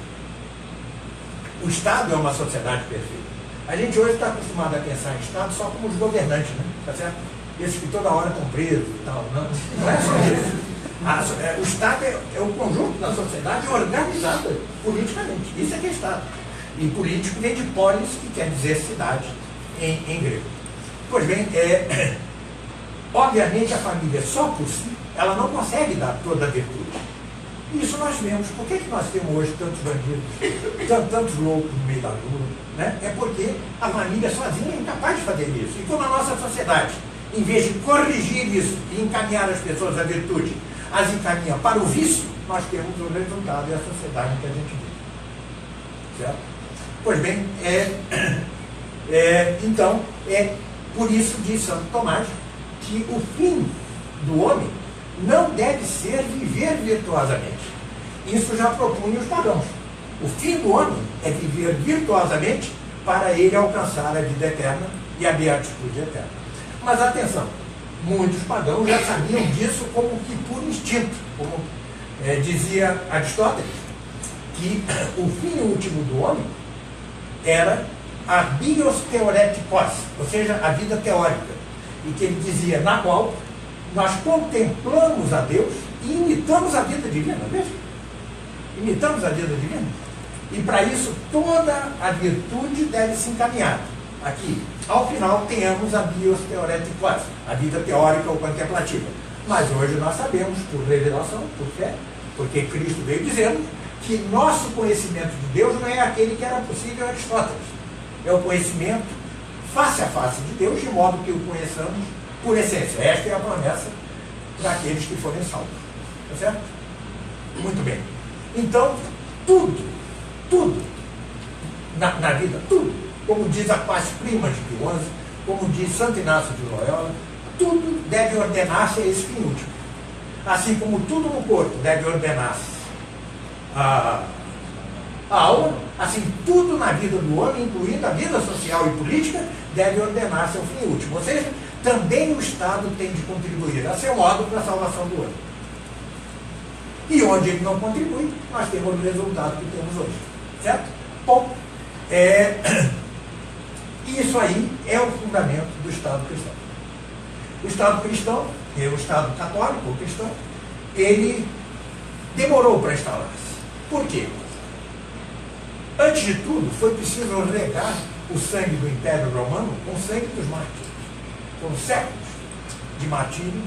O Estado é uma sociedade perfeita. A gente hoje está acostumado a pensar em Estado só como os governantes, né? Tá certo? Esses que toda hora estão presos e tal. Não é só isso. O Estado é o conjunto da sociedade organizada politicamente. Isso é que é Estado. E político vem de polis, que quer dizer cidade em grego. Pois bem, obviamente a família só por si, ela não consegue dar toda a virtude. Isso nós vemos. Por que nós temos hoje tantos bandidos, tantos loucos no meio da rua? Né? É porque a família sozinha é incapaz de fazer isso. E como a nossa sociedade, em vez de corrigir isso e encaminhar as pessoas à virtude, as encaminha para o vício, nós temos o resultado e a sociedade que a gente vive. Certo? Pois bem, então, por isso diz Santo Tomás que o fim do homem não deve ser viver virtuosamente. Isso já propunha os pagãos. O fim do homem é viver virtuosamente para ele alcançar a vida eterna e a beatitude eterna. Mas atenção, muitos pagãos já sabiam disso como que por instinto, como dizia Aristóteles, que o fim último do homem era a bios theoretikos, ou seja, a vida teórica, e que ele dizia, na qual nós contemplamos a Deus e imitamos a vida divina, veja? Imitamos a vida divina. E para isso toda a virtude deve se encaminhar. Aqui, ao final, tenhamos a bios theoretikos, a vida teórica ou contemplativa. Mas hoje nós sabemos, por revelação, por fé, porque Cristo veio dizendo que nosso conhecimento de Deus não é aquele que era possível a Aristóteles. É o conhecimento face a face de Deus, de modo que o conheçamos por essência. Esta é a promessa para aqueles que forem salvos. Tá certo? Muito bem. Então, tudo, na vida, tudo, como diz a Paz Prima de Pio XI, como diz Santo Inácio de Loyola, tudo deve ordenar-se a esse fim último. Assim como tudo no corpo deve ordenar-se a alma, assim tudo na vida do homem, incluindo a vida social e política, deve ordenar-se ao fim último. Ou seja, também o Estado tem de contribuir a seu modo para a salvação do homem. E onde ele não contribui, nós temos o resultado que temos hoje. Certo? Bom, isso aí é o fundamento do Estado cristão. O Estado cristão, o Estado católico ou cristão, ele demorou para instalar-se. Por quê? Antes de tudo, foi preciso regar o sangue do Império Romano com o sangue dos mártires. Foram séculos de martírio.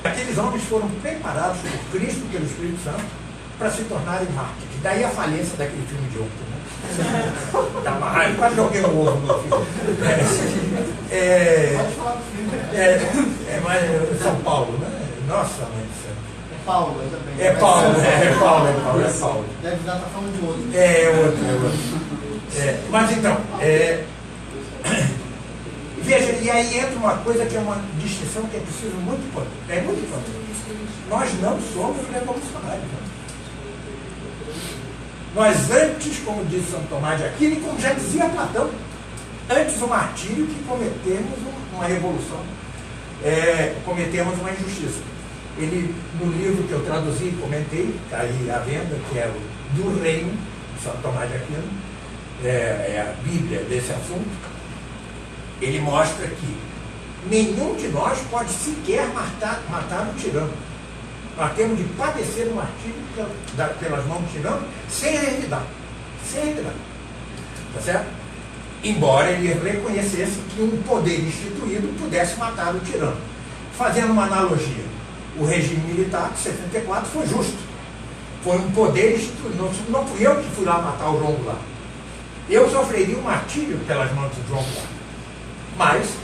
Aqueles homens foram preparados por Cristo, pelo Espírito Santo, para se tornarem mártires. Daí a falência daquele filme de ontem. Né? Dá uma raiva, quase joguei no ovo no filme. Mas São Paulo, né? Nossa, mãe do céu. Paulo também. É Paulo. Deve dar para falando de outro. É outro. Mas então, veja, e aí entra uma coisa que é uma distinção que é preciso muito importante. É muito importante. Nós não somos revolucionários. Nós antes, como diz Santo Tomás de Aquino, e como já dizia Platão, antes o martírio que cometemos uma revolução, cometemos uma injustiça. Ele, no livro que eu traduzi e comentei, está aí à venda, que é o Do Reino, de Santo Tomás de Aquino, é a Bíblia desse assunto, ele mostra que nenhum de nós pode sequer matar um tirano. Nós temos de padecer o martírio pelas mãos do tirano sem revidar. Sem revidar. Tá certo? Embora ele reconhecesse que um poder instituído pudesse matar o tirano. Fazendo uma analogia, o regime militar de 74 foi justo, Foi um poder instituído. Não fui eu que fui lá matar o João Goulart. Eu sofreria um martírio pelas mãos do João Goulart. Mas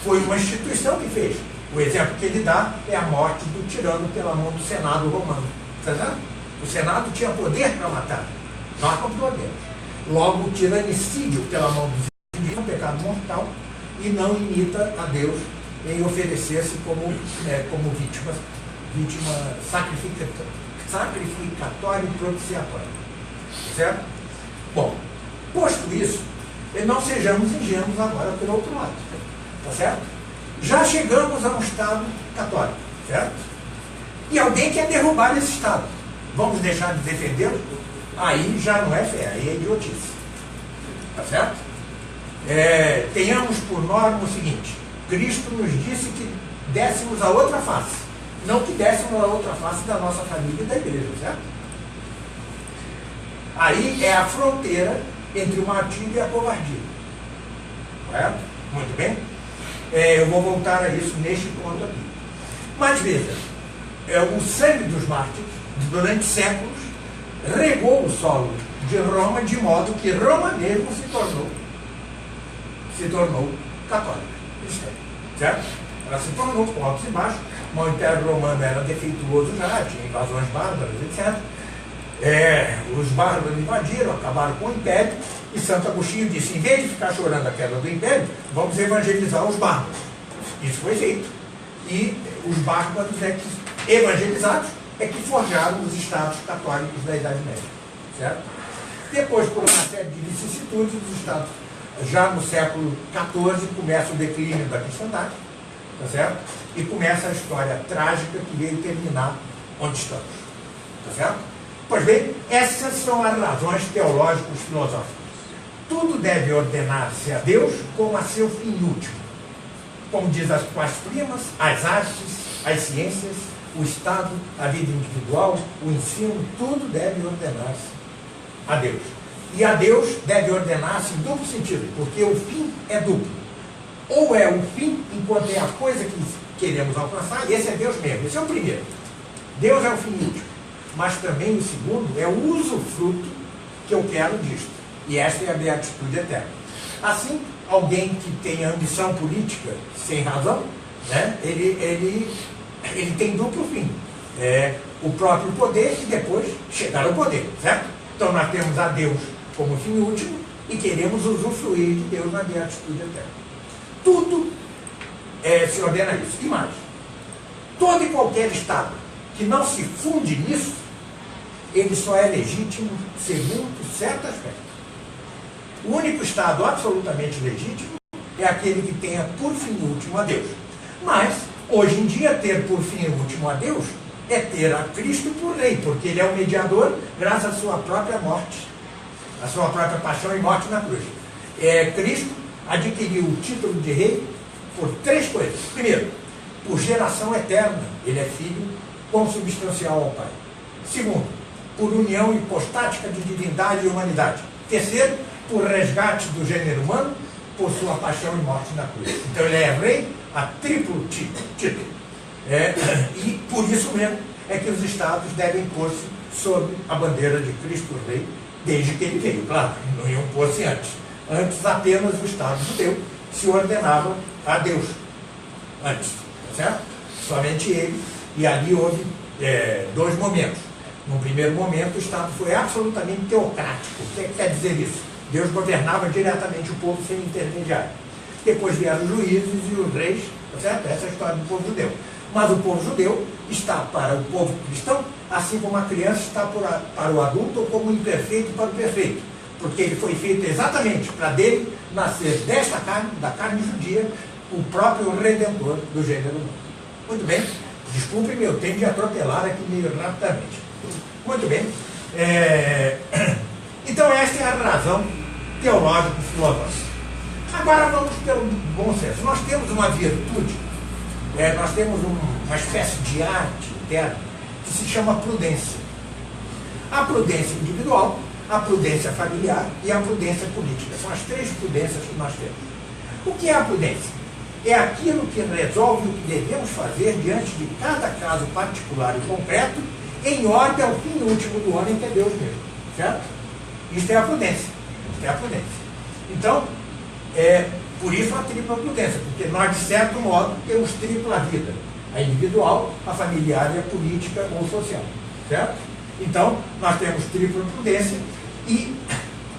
foi uma instituição que fez. O exemplo que ele dá é a morte do tirano pela mão do Senado romano. Tá? O Senado tinha poder para matar. Nós não podemos. Logo, o tiranicídio pela mão dos indígenas é um pecado mortal e não imita a Deus em oferecer-se como vítima sacrificatória e propiciatória. Certo? Bom, posto isso, não sejamos ingênuos agora pelo outro lado. Tá certo? Já chegamos a um Estado católico, certo? E alguém quer derrubar esse Estado. Vamos deixar de defendê-lo? Aí já não é fé, aí é idiotice. Tá certo? Tenhamos por norma o seguinte: Cristo nos disse que dessemos a outra face, não que dessemos a outra face da nossa família e da igreja, certo? Aí é a fronteira entre o martírio e a covardia. Correto? Muito bem? Eu vou voltar a isso neste ponto aqui. Mas veja, o sangue dos mártires, durante séculos, regou o solo de Roma, de modo que Roma mesmo se tornou católica, cristã, certo? Ela se tornou com altos e baixos. O Império Romano era defeituoso já, tinha invasões bárbaras, etc. Os bárbaros invadiram, acabaram com o Império, e Santo Agostinho disse: em vez de ficar chorando a queda do Império, vamos evangelizar os bárbaros. Isso foi feito. E os bárbaros evangelizados é que forjaram os estados católicos da Idade Média. Certo? Depois, por uma série de vicissitudes, os estados, já no século XIV, começa o declínio da cristandade, tá certo? E começa a história trágica que veio terminar onde estamos. Tá certo? Pois bem, essas são as razões teológicas filosóficas. Tudo deve ordenar-se a Deus como a seu fim último. Como diz as primas, as artes, as ciências, o Estado, a vida individual, o ensino, tudo deve ordenar-se a Deus. E a Deus deve ordenar-se em duplo sentido, porque o fim é duplo. Ou é o fim, enquanto é a coisa que queremos alcançar, e esse é Deus mesmo. Esse é o primeiro. Deus é o fim último. Mas também o segundo é o usufruto que eu quero disto. E esta é a beatitude eterna. Assim, alguém que tem ambição política sem razão, né, ele tem duplo fim. O próprio poder e depois chegar ao poder, certo? Então nós temos a Deus como fim último e queremos usufruir de Deus na beatitude eterna. Tudo se ordena a isso. E mais, todo e qualquer Estado que não se funde nisso, ele só é legítimo segundo certo aspecto. O único Estado absolutamente legítimo é aquele que tenha por fim último a Deus. Mas, hoje em dia, ter por fim último a Deus é ter a Cristo por rei, porque ele é o mediador graças à sua própria morte, à sua própria paixão e morte na cruz. Cristo adquiriu o título de rei por três coisas. Primeiro, por geração eterna, ele é filho consubstancial ao Pai. Segundo, por união hipostática de divindade e humanidade. Terceiro, por resgate do gênero humano, por sua paixão e morte na cruz. Então ele é rei a triplo título. E por isso mesmo é que os Estados devem pôr-se sob a bandeira de Cristo Rei, desde que ele veio. Claro, não iam pôr-se antes. Antes apenas o Estado judeu se ordenava a Deus. Antes, certo? Somente ele. E ali houve dois momentos. No primeiro momento, o Estado foi absolutamente teocrático. O que quer dizer isso? Deus governava diretamente o povo sem intermediário. Depois vieram os juízes e os reis, certo? Essa é a história do povo judeu. Mas o povo judeu está para o povo cristão, assim como a criança está para o adulto, ou como o imperfeito para o perfeito. Porque ele foi feito exatamente para dele nascer desta carne, da carne judia, o próprio Redentor do gênero humano. Muito bem. Desculpe-me, eu tenho de atropelar aqui meio rapidamente. Muito bem. Então esta é a razão teológica e filosófica. Agora vamos pelo bom senso. Nós temos uma virtude, nós temos uma espécie de arte interna que se chama prudência. A prudência individual, a prudência familiar e a prudência política. São as três prudências que nós temos. O que é a prudência? É aquilo que resolve o que devemos fazer diante de cada caso particular e concreto em ordem ao fim último do homem, que é Deus mesmo. Certo? Isso é a prudência. Isso é a prudência. Então, por isso a tripla prudência, porque nós, de certo modo, temos tripla vida. A individual, a familiar e a política ou social. Certo? Então, nós temos tripla prudência e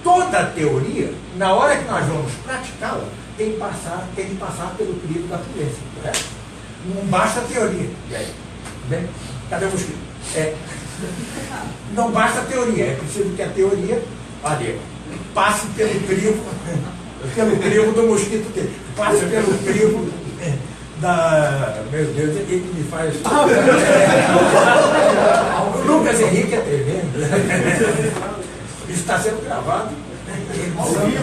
toda a teoria, na hora que nós vamos praticá-la, tem que passar pelo crivo da prudência. Correto? Não basta a teoria. Bem, cadê o mosquito? Não basta a teoria, é preciso que a teoria, passe pelo crivo do mosquito dele, passe pelo crivo da... Meu Deus, ele me faz... O Lucas Henrique é tremendo. Isso está sendo gravado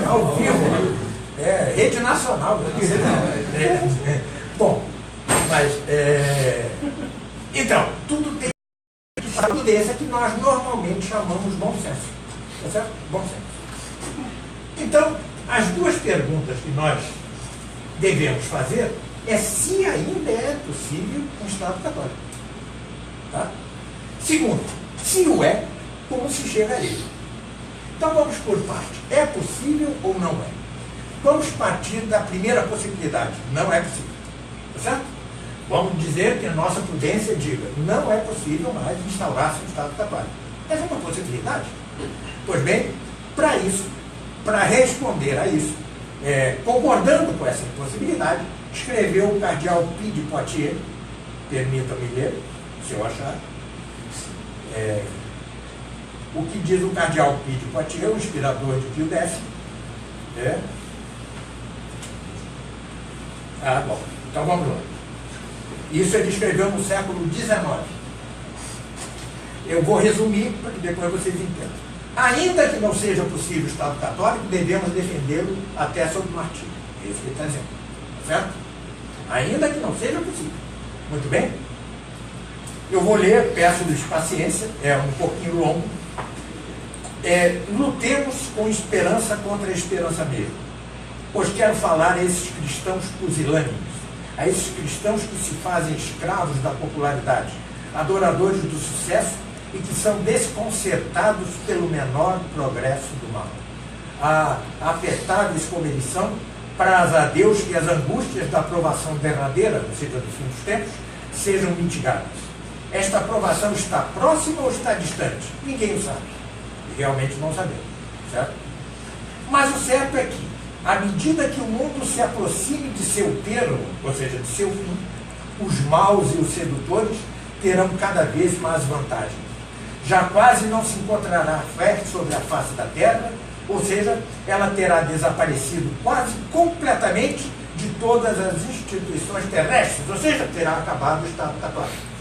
ao vivo. Rede nacional. Bom, mas... Então, tudo tem a prudência que nós normalmente chamamos bom senso. Tá certo? Bom senso. Então, as duas perguntas que nós devemos fazer é se ainda é possível um Estado católico. Tá? Segundo, se o é, como se chega a ele? Então vamos por parte. É possível ou não é? Vamos partir da primeira possibilidade. Não é possível. Tá certo? Vamos dizer que a nossa prudência diga, não é possível mais instaurar-se um Estado católico. Essa é uma possibilidade. Pois bem, para isso, para responder a isso, concordando com essa possibilidade, escreveu o cardeal Pie de Poitiers, permita-me ler, se eu achar, o que diz o cardeal Pie de Poitiers, o inspirador de Pio X. Bom, então vamos lá. Isso ele escreveu no século XIX. Eu vou resumir para que depois vocês entendam. Ainda que não seja possível o Estado católico, devemos defendê-lo até sob o martírio. É isso que ele está dizendo. Certo? Ainda que não seja possível. Muito bem? Eu vou ler, peço-lhes paciência, é um pouquinho longo. Lutemos com esperança contra a esperança mesmo. Pois quero falar a esses cristãos pusilânimes, a esses cristãos que se fazem escravos da popularidade, adoradores do sucesso e que são desconcertados pelo menor progresso do mal. Afetados como eles são, praza a Deus que as angústias da aprovação derradeira, ou seja, do fim dos tempos, sejam mitigadas. Esta aprovação está próxima ou está distante? Ninguém o sabe. Realmente não sabemos. Certo? Mas o certo é que, à medida que o mundo se aproxime de seu termo, ou seja, de seu fim, os maus e os sedutores terão cada vez mais vantagem. Já quase não se encontrará fé sobre a face da terra, ou seja, ela terá desaparecido quase completamente de todas as instituições terrestres, ou seja, terá acabado o Estado católico.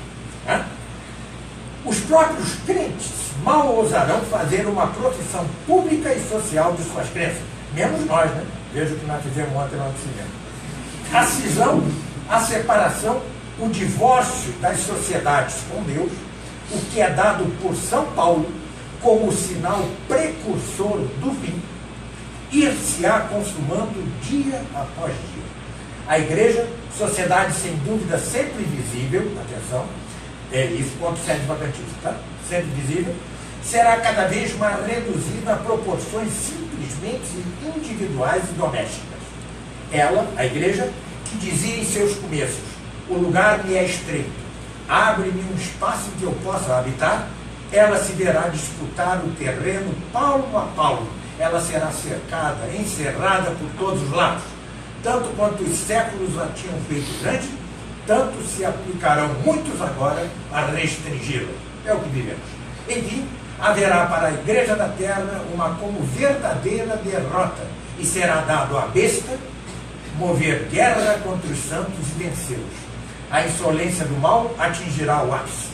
Os próprios crentes mal ousarão fazer uma profissão pública e social de suas crenças. Menos nós, né? Veja o que nós fizemos ontem lá no cinema. A cisão, a separação, o divórcio das sociedades com Deus, o que é dado por São Paulo como sinal precursor do fim, ir-se-á consumando dia após dia. A Igreja, sociedade sem dúvida sempre visível, atenção, isso ponto 7 vacantismo, tá? Sempre visível, será cada vez mais reduzida a proporções simplesmente individuais e domésticas. Ela, a Igreja, que dizia em seus começos, o lugar me é estreito, abre-me um espaço em que eu possa habitar, ela se verá disputar o terreno palmo a palmo, ela será cercada, encerrada por todos os lados, tanto quanto os séculos a tinham feito grande, tanto se aplicarão muitos agora a restringi-la. É o que vivemos. Enfim, haverá para a Igreja da Terra uma como verdadeira derrota, e será dado à besta mover guerra contra os santos e vencê-los. A insolência do mal atingirá o ápice.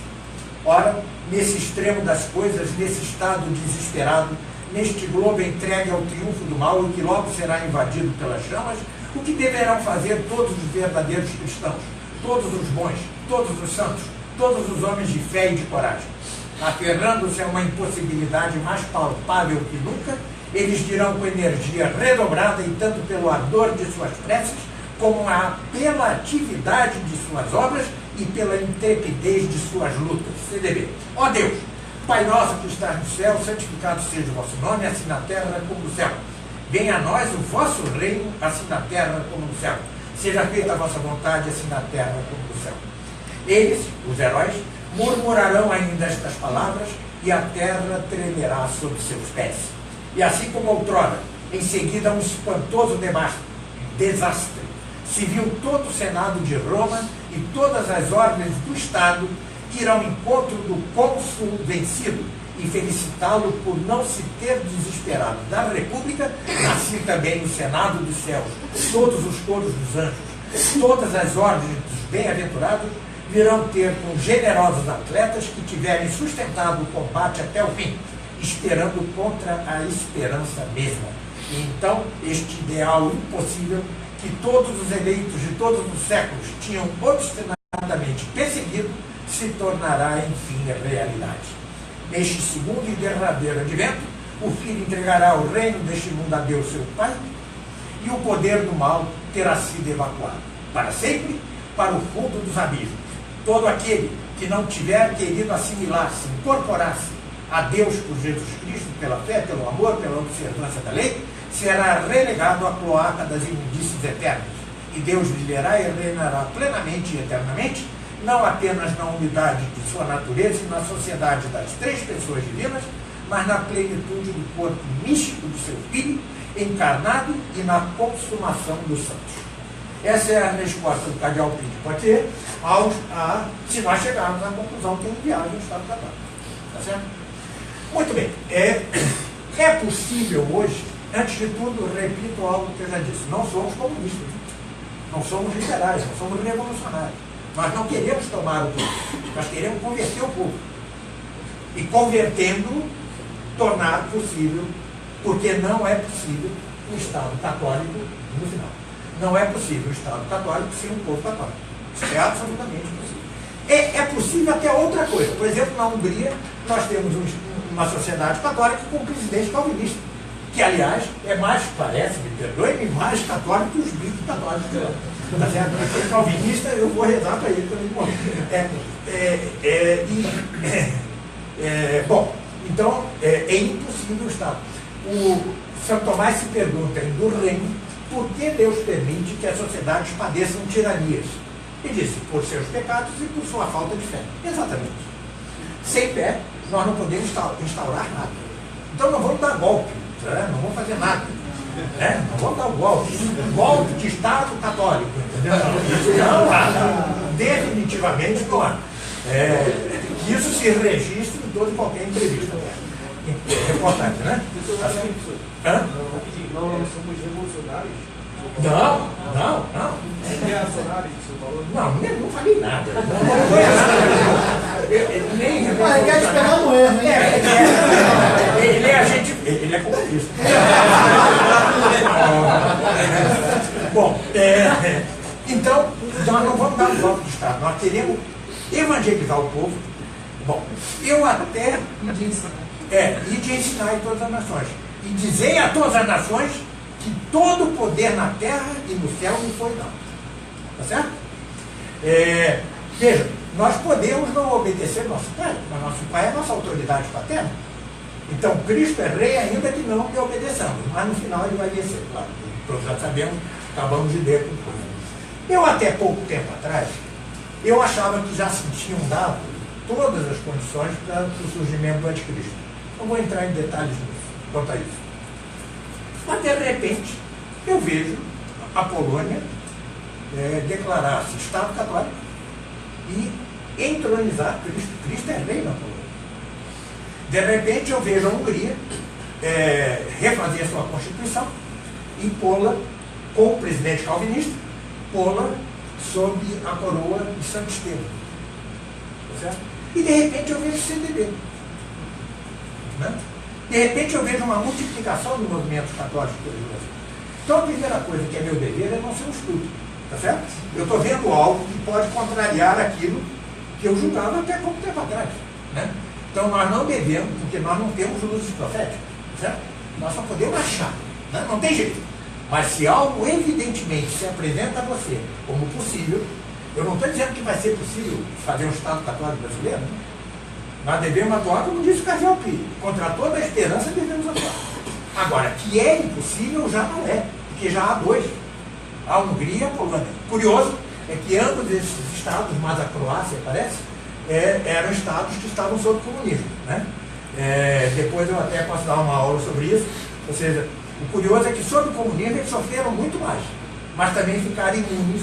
Ora, nesse extremo das coisas, nesse estado desesperado, neste globo entregue ao triunfo do mal e que logo será invadido pelas chamas, o que deverão fazer todos os verdadeiros cristãos, todos os bons, todos os santos, todos os homens de fé e de coragem? Aferrando-se a uma impossibilidade mais palpável que nunca, eles dirão com energia redobrada e tanto pelo ardor de suas preces, como a apelatividade de suas obras, e pela intrepidez de suas lutas. CDB. Ó Deus, Pai nosso que estás no céu, santificado seja o vosso nome, assim na terra como no céu. Venha a nós o vosso reino, assim na terra como no céu. Seja feita a vossa vontade, assim na terra como no céu. Eles, os heróis, murmurarão ainda estas palavras, e a terra tremerá sob seus pés. E assim como outrora, em seguida um espantoso desastre, se viu todo o Senado de Roma e todas as ordens do Estado ir ao encontro do cônsul vencido e felicitá-lo por não se ter desesperado da República, assim também o Senado dos céus, todos os coros dos anjos, todas as ordens dos bem-aventurados, virão ter com generosos atletas que tiverem sustentado o combate até o fim, esperando contra a esperança mesma. E então, este ideal impossível, que todos os eleitos de todos os séculos tinham obstinadamente perseguido, se tornará, enfim, realidade. Neste segundo e derradeiro advento, o Filho entregará o reino deste mundo a Deus, seu Pai, e o poder do mal terá sido evacuado, para sempre, para o fundo dos abismos. Todo aquele que não tiver querido assimilar-se, incorporar-se a Deus por Jesus Cristo, pela fé, pelo amor, pela observância da lei, será relegado à cloaca das imundícies eternas. E Deus viverá e reinará plenamente e eternamente, não apenas na unidade de sua natureza e na sociedade das três pessoas divinas, mas na plenitude do corpo místico do seu Filho, encarnado e na consumação dos santos. Essa é a resposta do cardeal Pinto Poitiers se nós chegarmos à conclusão que é inviável o Estado católico. Tá certo? Muito bem. É possível hoje, antes de tudo, repito algo que eu já disse, não somos comunistas, não somos liberais, não somos revolucionários. Nós não queremos tomar o povo, nós queremos converter o povo. E convertendo-o, tornar possível, porque não é possível um Estado católico no final. Não é possível o Estado católico sem um povo católico. Isso é absolutamente possível. É possível até outra coisa. Por exemplo, na Hungria, nós temos uma sociedade católica com um presidente calvinista, que, aliás, é mais, parece, me perdoe-me, mais católico que os bispos católicos de lá. Tá certo? Porque calvinista, eu vou rezar para ele também. Bom, então, é impossível o Estado. O São Tomás se pergunta do reino, por que Deus permite que as sociedades padeçam tiranias? E disse, por seus pecados e por sua falta de fé. Exatamente. Sem fé, nós não podemos instaurar nada. Então não vamos dar golpe, né? Não vamos fazer nada. Né? Não vamos dar golpe de Estado católico. Entendeu? Não, definitivamente não há. Que isso se registre em toda e qualquer entrevista. É importante, né? Assim, não somos revolucionários. Não. Reacionários, você falou? Não falei nada. Não foi nada. Nem Mas quer esperar no erro, hein? Ele é comunista. Bom, então, nós não vamos dar um golpe de Estado. Nós queremos evangelizar o povo. Bom, eu até... E de ensinar em todas as nações. E dizer a todas as nações que todo o poder na terra e no céu me foi dado. Tá certo? Veja, nós podemos não obedecer nosso pai, mas nosso pai é nossa autoridade paterna. Então, Cristo é rei ainda que não lhe obedeçamos, mas no final ele vai vencer, claro. Todos já sabemos, acabamos de ler com coisa. Eu, até pouco tempo atrás, eu achava que já se tinham dado todas as condições para o surgimento do anticristo. Não vou entrar em detalhes quanto a isso. Mas, de repente, eu vejo a Polônia declarar-se Estado católico e entronizar Cristo. Cristo é rei na Polônia. De repente, eu vejo a Hungria refazer sua Constituição e pô-la, com o presidente calvinista, pô-la sob a coroa de Santo Estevão. Tá certo? E, de repente, eu vejo o CDB. Né? De repente eu vejo uma multiplicação de movimentos católicos pelo Brasil. Então a primeira coisa que é meu dever é não ser um estudo. Tá certo? Eu estou vendo algo que pode contrariar aquilo que eu julgava até pouco tempo atrás. Né? Então nós não devemos, porque nós não temos luzes proféticas. Tá certo? Nós só podemos achar. Né? Não tem jeito. Mas se algo evidentemente se apresenta a você como possível, Eu não estou dizendo que vai ser possível fazer um Estado católico brasileiro, né? Nós devemos atuar, como disse o Cardeal Pio, contra toda a esperança devemos atuar. Agora, que é impossível já não é, porque já há dois. A Hungria e a Polônia. Curioso é que ambos esses estados, mas a Croácia, parece, eram estados que estavam sob comunismo, né? Depois eu até posso dar uma aula sobre isso. Ou seja, o curioso é que sob o comunismo eles sofreram muito mais, mas também ficaram imunes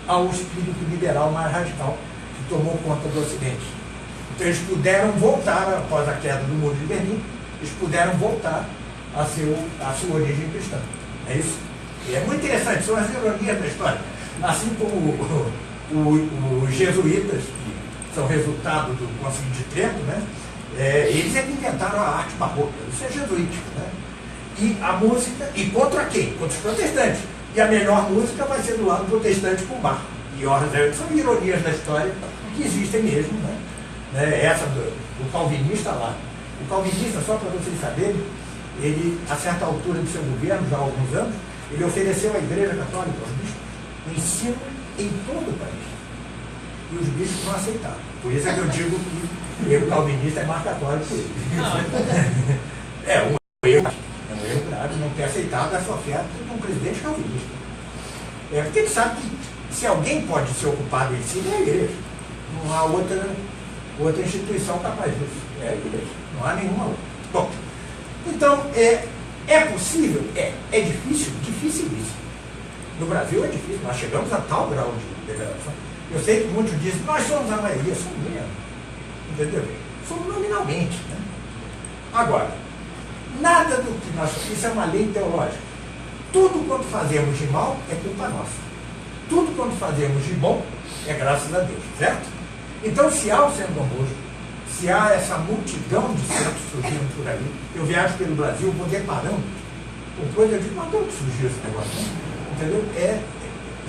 ao espírito liberal mais radical que tomou conta do Ocidente. Então eles puderam voltar, após a queda do Muro de Berlim, eles puderam voltar à sua origem cristã. É isso? E é muito interessante, são as ironias da história. Assim como os jesuítas, que são resultado do Concílio de Trento, né? Eles é que inventaram a arte barroca, isso é jesuítico, né? E a música, e contra quem? Contra os protestantes. E a melhor música vai ser do lado protestante com Bach e Orzel. São ironias da história que existem mesmo, né? Essa do calvinista lá. O calvinista, só para vocês saberem, ele, a certa altura do seu governo, já há alguns anos, ele ofereceu à Igreja Católica, aos bispos, o ensino em todo o país. E os bispos não aceitaram. Por isso é que eu digo que o calvinista é mais católico que ele. É um erro grave não ter aceitado essa oferta de um presidente calvinista. Porque ele sabe que se alguém pode se ocupar do ensino, é a Igreja. Não há outra instituição capaz disso. É a Igreja. Não há nenhuma outra. Bom, então, é possível? É difícil? Dificilíssimo. No Brasil é difícil. Nós chegamos a tal grau de degradação. Eu sei que muitos dizem, nós somos a maioria. Somos mesmo. Entendeu? Somos nominalmente. Né? Agora, nada do que nós... Isso é uma lei teológica. Tudo quanto fazemos de mal é culpa nossa. Tudo quanto fazemos de bom é graças a Deus. Certo? Então, se há o Centro Dom Bosco, se há essa multidão de centros surgindo por aí, eu viajo pelo Brasil, vou deparando com coisas, eu digo, mas de onde surgiu esse negócio? Né? Entendeu?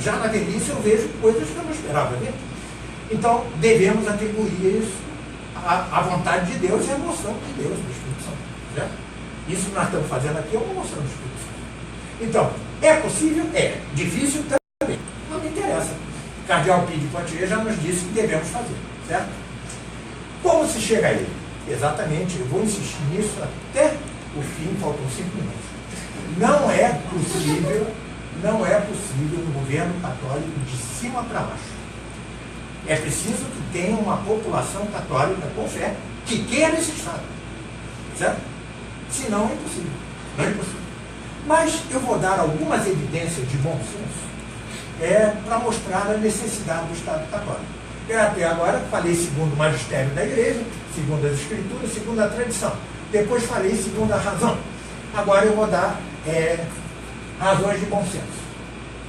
Já na velhice eu vejo coisas que eu não esperava ver. Então, devemos atribuir isso à vontade de Deus e à moção de Deus, do Espírito Santo. Certo? Isso que nós estamos fazendo aqui é uma moção do Espírito Santo. Então, é possível? É. Difícil também. Não me interessa. O Cardeal Pio de Poitiers já nos disse que devemos fazer. Certo? Como se chega a ele? Exatamente, eu vou insistir nisso até o fim, faltam 5 minutos. Não é possível no governo católico de cima para baixo. É preciso que tenha uma população católica com fé que queira esse Estado. Certo? Senão é impossível. Não é impossível. Mas eu vou dar algumas evidências de bom senso para mostrar a necessidade do Estado católico. Eu até agora falei segundo o magistério da Igreja, segundo as Escrituras, segundo a tradição. Depois falei segundo a razão. Agora eu vou dar razões de bom senso.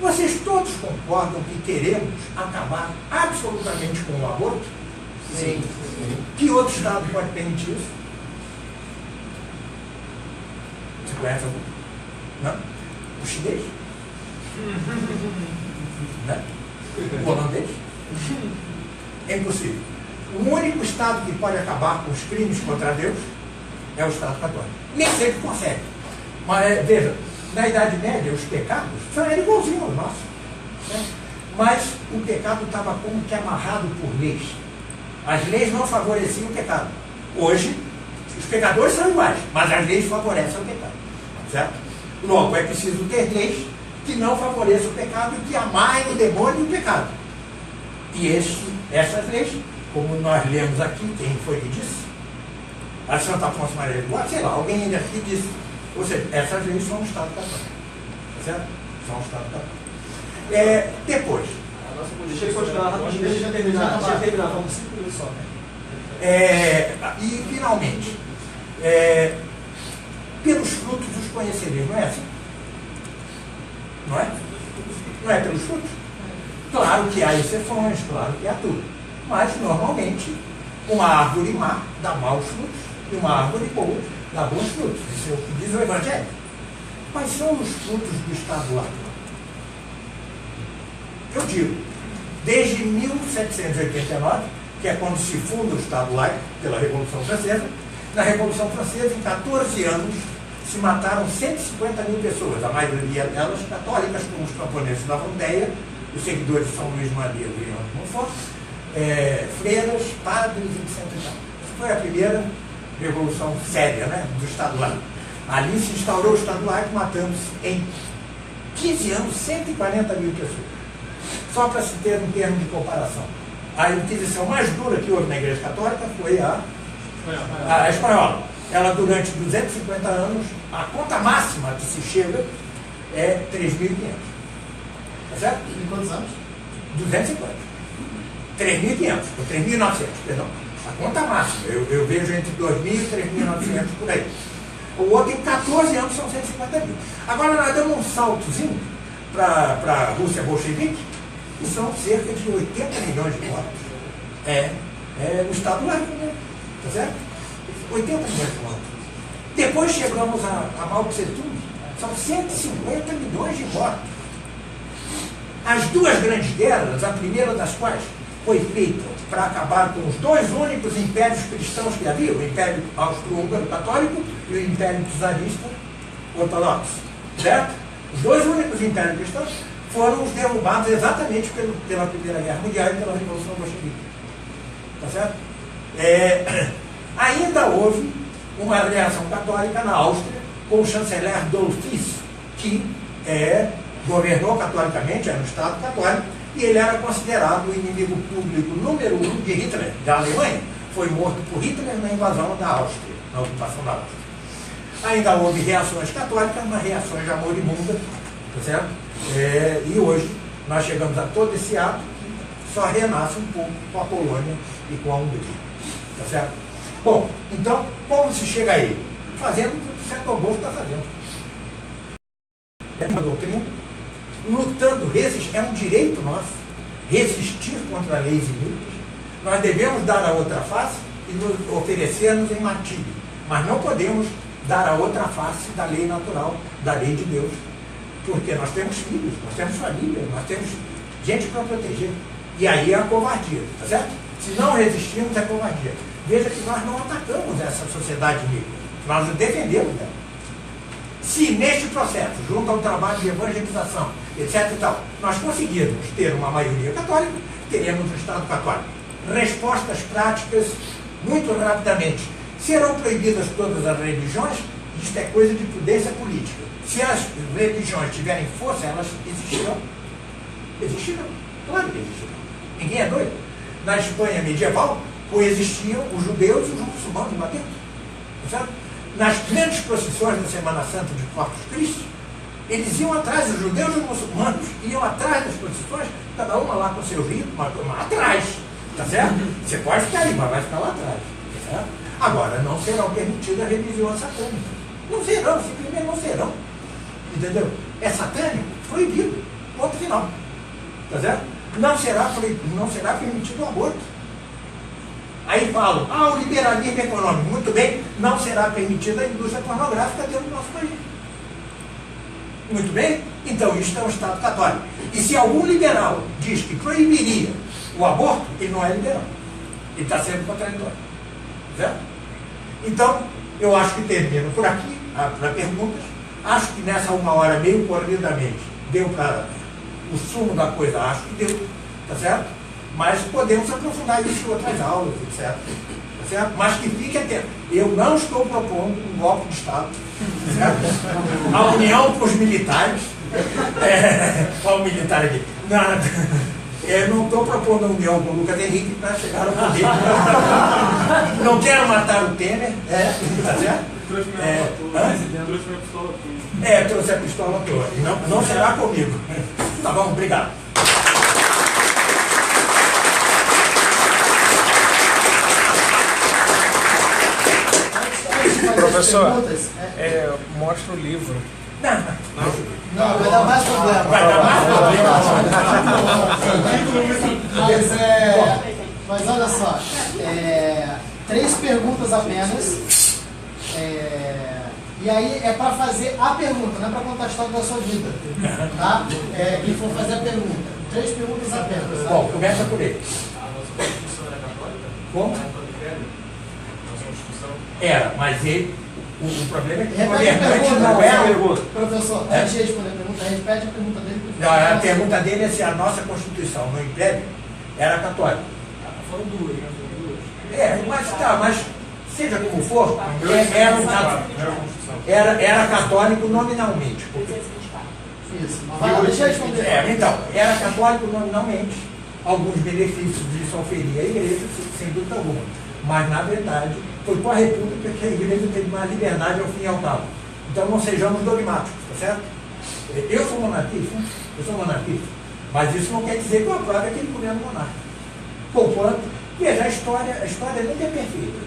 Vocês todos concordam que queremos acabar absolutamente com o aborto? Sim. Que outro Estado pode permitir isso? Você conhece algum? Não? O chinês? Né? O holandês? É impossível. O único Estado que pode acabar com os crimes contra Deus é o Estado católico. Nem sempre consegue. Mas, veja, na Idade Média, os pecados eram igualzinhos aos nossos. Né? Mas o pecado estava como que amarrado por leis. As leis não favoreciam o pecado. Hoje, os pecadores são iguais, mas as leis favorecem o pecado. Certo? Logo, é preciso ter leis que não favoreçam o pecado e que amarrem o demônio e o pecado. E essas leis, como nós lemos aqui, quem foi que disse? A Santa Afonso Maria de Guarda, sei lá, alguém ainda aqui disse. Ou seja, essas leis são um Estado católico. Certo? São um Estado católico. Depois. Deixa eu continuar rapidinho, deixa eu terminar. Vamos 5 minutos só. E, finalmente, pelos frutos os conhecereis, não é assim? Não é? Não é pelos frutos? Claro que há exceções, claro que há tudo. Mas, normalmente, uma árvore má dá maus frutos e uma árvore boa dá bons frutos. Isso é o que diz o Evangelho. Quais são os frutos do Estado laico? Eu digo, desde 1789, que é quando se funda o Estado laico, pela Revolução Francesa, na Revolução Francesa, em 14 anos, se mataram 150 mil pessoas, a maioria delas católicas, como os camponeses da Vendéia os seguidores de São Luís Maria do Leão de Montfort, freiras, padres, etc. Foi a primeira revolução séria, né, do Estado laico. Ali se instaurou o Estado laico, matando-se em 15 anos 140 mil pessoas. Só para se ter um termo de comparação. A Inquisição mais dura que houve na Igreja Católica foi a espanhola. Ela, durante 250 anos, a conta máxima que se chega é 3.500. Tá certo? Em quantos anos? 250. 3.500, ou 3.900, perdão. A conta máxima. Eu vejo entre 2.000 e 3.900 por aí. O outro, em 14 anos, são 150 mil. Agora, nós damos um saltozinho para a Rússia bolchevique, que são cerca de 80 milhões de mortos. No Estado laico, né? Tá certo? 80 milhões de mortos. Depois chegamos a Mao Tse Tung, são 150 milhões de mortos. As duas grandes guerras, a primeira das quais foi feita para acabar com os dois únicos impérios cristãos que havia, o Império Austro-Húngaro Católico e o Império Czarista Ortodoxo. Certo? Os dois únicos impérios cristãos foram os derrubados exatamente pela Primeira Guerra Mundial e pela Revolução Bolchevique. Tá certo? Ainda houve uma reação católica na Áustria com o chanceler Dollfuss, que governou catolicamente, era um Estado católico, e ele era considerado o inimigo público número 1 de Hitler, da Alemanha. Foi morto por Hitler na invasão da Áustria, na ocupação da Áustria. Ainda houve reações católicas, mas reações de moribunda, tá certo? E hoje nós chegamos a todo esse ato que só renasce um pouco com a Polônia e com a Hungria, tá certo? Bom, então, como se chega aí? Fazendo o que o Sérgio Augusto está fazendo. É uma doutrina, lutando, é um direito nosso, resistir contra leis inúteis. Nós devemos dar a outra face e nos oferecermos em martírio, mas não podemos dar a outra face da lei natural, da lei de Deus, porque nós temos filhos, nós temos família, nós temos gente para proteger. E aí é a covardia, tá certo? Se não resistirmos, é covardia. Veja que nós não atacamos essa sociedade negra, nós nos defendemos dela. Se neste processo, junto ao trabalho de evangelização, etc. e tal, nós conseguirmos ter uma maioria católica, teremos um Estado católico. Respostas práticas, muito rapidamente. Serão proibidas todas as religiões? Isto é coisa de prudência política. Se as religiões tiverem força, elas existirão. Existirão. Claro que existirão. Ninguém é doido. Na Espanha medieval, coexistiam os judeus e os muçulmanos lá dentro. Certo? Nas grandes procissões da Semana Santa de Corpus Christi, eles iam atrás, os judeus e os muçulmanos iam atrás das procissões, cada uma lá com seu rito, mas atrás. Tá certo? Você pode ficar aí, mas vai ficar lá atrás. Tá certo? Agora, não serão permitidas a religião satânica. Não serão, simplesmente não serão. Entendeu? É satânico, proibido. Ponto final. Tá certo? Não será permitido o aborto. Aí falam, o liberalismo econômico. Muito bem, não será permitida a indústria pornográfica dentro do nosso país. Muito bem? Então, isso é um Estado católico. E se algum liberal diz que proibiria o aborto, ele não é liberal. Ele está sendo contraditório. Certo? Então, eu acho que termino por aqui, para perguntas. Acho que nessa 1h meio corridamente deu para o sumo da coisa, acho que deu. Tá certo? Mas podemos aprofundar isso em outras aulas, etc. Tá certo? Mas que fique atento. Eu não estou propondo um golpe de Estado. Certo? A união com os militares. Olha o militar aqui. Eu não estou propondo a união com o Lucas Henrique para chegar ao poder. Não quero matar o Temer. Tá certo? Trouxe minha pistola aqui. Trouxe a pistola toda. Não será comigo. Tá bom, obrigado. Professor, mostra o livro. Não, vai dar mais problema. Vai dar mais problema. Mas olha só, 3 perguntas apenas. E aí é para fazer a pergunta, não é para contar a história da sua vida. Tá? Quem for fazer a pergunta. 3 perguntas apenas. Tá? Bom, começa por ele. A nossa Constituição era católica? Como? Nossa Constituição? Era, mas ele O problema é que o Repete a governante pergunta, não é... Professor, antes de responder a pergunta, repete a pergunta dele. Não, a pergunta dele é se a nossa Constituição no Império era católica. Foram duas, né? Mas seja como for, era católico nominalmente. Isso. Deixa eu responder. Então, era católico nominalmente. Alguns benefícios disso oferia a igreja, sem dúvida alguma. Mas, na verdade, foi com a República que a igreja teve mais liberdade ao fim e ao cabo. Então, não sejamos dogmáticos, tá certo? Eu sou monarquista, mas isso não quer dizer que eu aprovo aquele governo monárquico. Porquanto, veja, a história nunca é perfeita.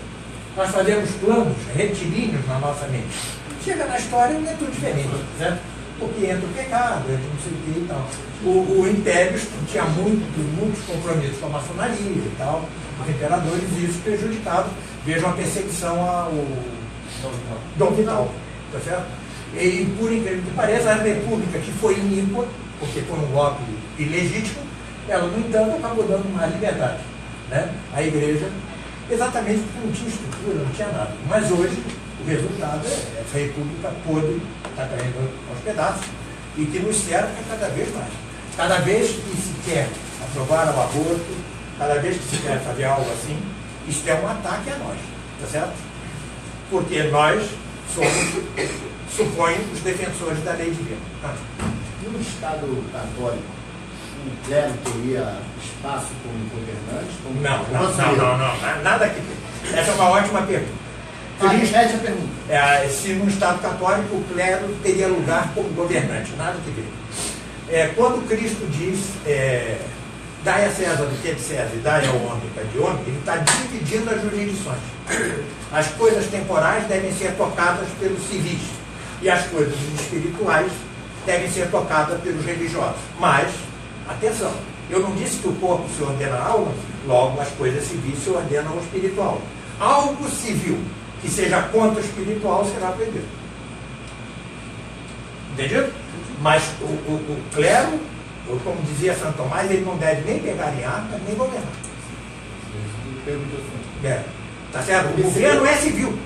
Nós fazemos planos retilíneos na nossa mente. Chega na história e é tudo diferente, certo? Porque entra o pecado, entra não sei o que e tal. O Império tinha muitos compromissos com a maçonaria e tal, os imperadores, e isso prejudicava. Vejam a perseguição ao Dom Vital, tá certo? E, por incrível que pareça, a República, que foi iníqua, porque foi um golpe ilegítimo, ela, no entanto, acabou dando mais liberdade, né? A igreja, exatamente porque não tinha estrutura, não tinha nada. Mas hoje, o resultado é essa república podre, está caindo aos pedaços, e que nos serve cada vez mais. Cada vez que se quer aprovar o aborto, cada vez que se quer fazer algo assim, isto é um ataque a nós, tá certo? Porque nós somos, suponho, os defensores da lei divina. No Estado católico, o clero teria espaço como governante? Como Não, nada que... Essa é uma ótima pergunta. Repete a pergunta. Se no Estado católico o clero teria lugar como governante, nada que ver. Quando Cristo diz, dai a César do que é de César e dai ao homem o que é de homem, ele está dividindo as jurisdições. As coisas temporais devem ser tocadas pelos civis e as coisas espirituais devem ser tocadas pelos religiosos. Mas, atenção, eu não disse que o corpo se ordena à alma, logo as coisas civis se ordenam ao espiritual. Algo civil que seja contra o espiritual será proibido. Entendido? Mas o clero, como dizia Santo Tomás, ele não deve nem pegar em arma, nem governar. Tá certo? O governo é civil.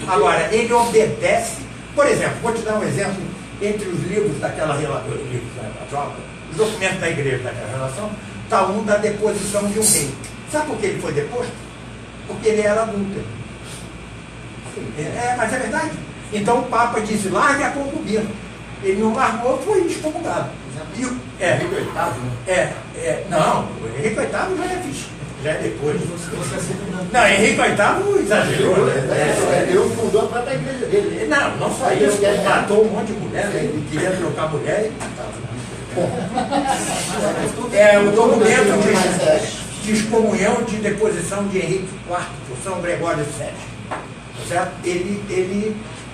Agora, ele obedece. Por exemplo, vou te dar um exemplo entre os livros daquela relação, os documentos da igreja daquela relação, está um da deposição de um rei. Sabe por que ele foi deposto? Porque ele era adúltero. Mas é verdade. Então o Papa disse, largue a concubina. Ele não largou, foi excomungado. Henrique VIII, né? Não, o Henrique VIII já é fixe. Já é depois. Não, Henrique VIII exagerou. Ele fundou a própria igreja dele. Não só isso. Ele matou um monte de mulher, ele queria trocar mulher e o documento de excomunhão de deposição de Henrique IV por São Gregório VII. Certo?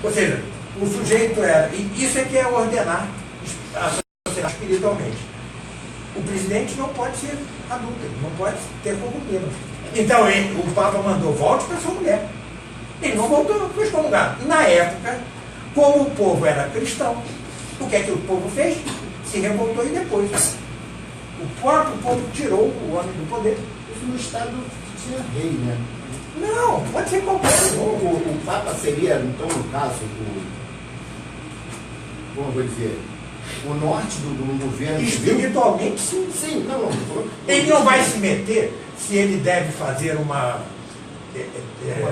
Ou seja, o sujeito era, e isso é que é ordenar a sociedade espiritualmente. O presidente não pode ser adúltero, não pode ter concubina. Então o Papa mandou, volte para sua mulher. Ele não voltou, foi excomungado. Na época, como o povo era cristão, o que é que o povo fez? Se revoltou e depois. O próprio povo tirou o homem do poder. Isso no Estado tinha rei, né? Não, pode ser qualquer um. O Papa seria, então, no caso, como eu vou dizer, o norte do governo civil? Espiritualmente, sim. Sim, não. Ele não vai se meter se ele deve fazer uma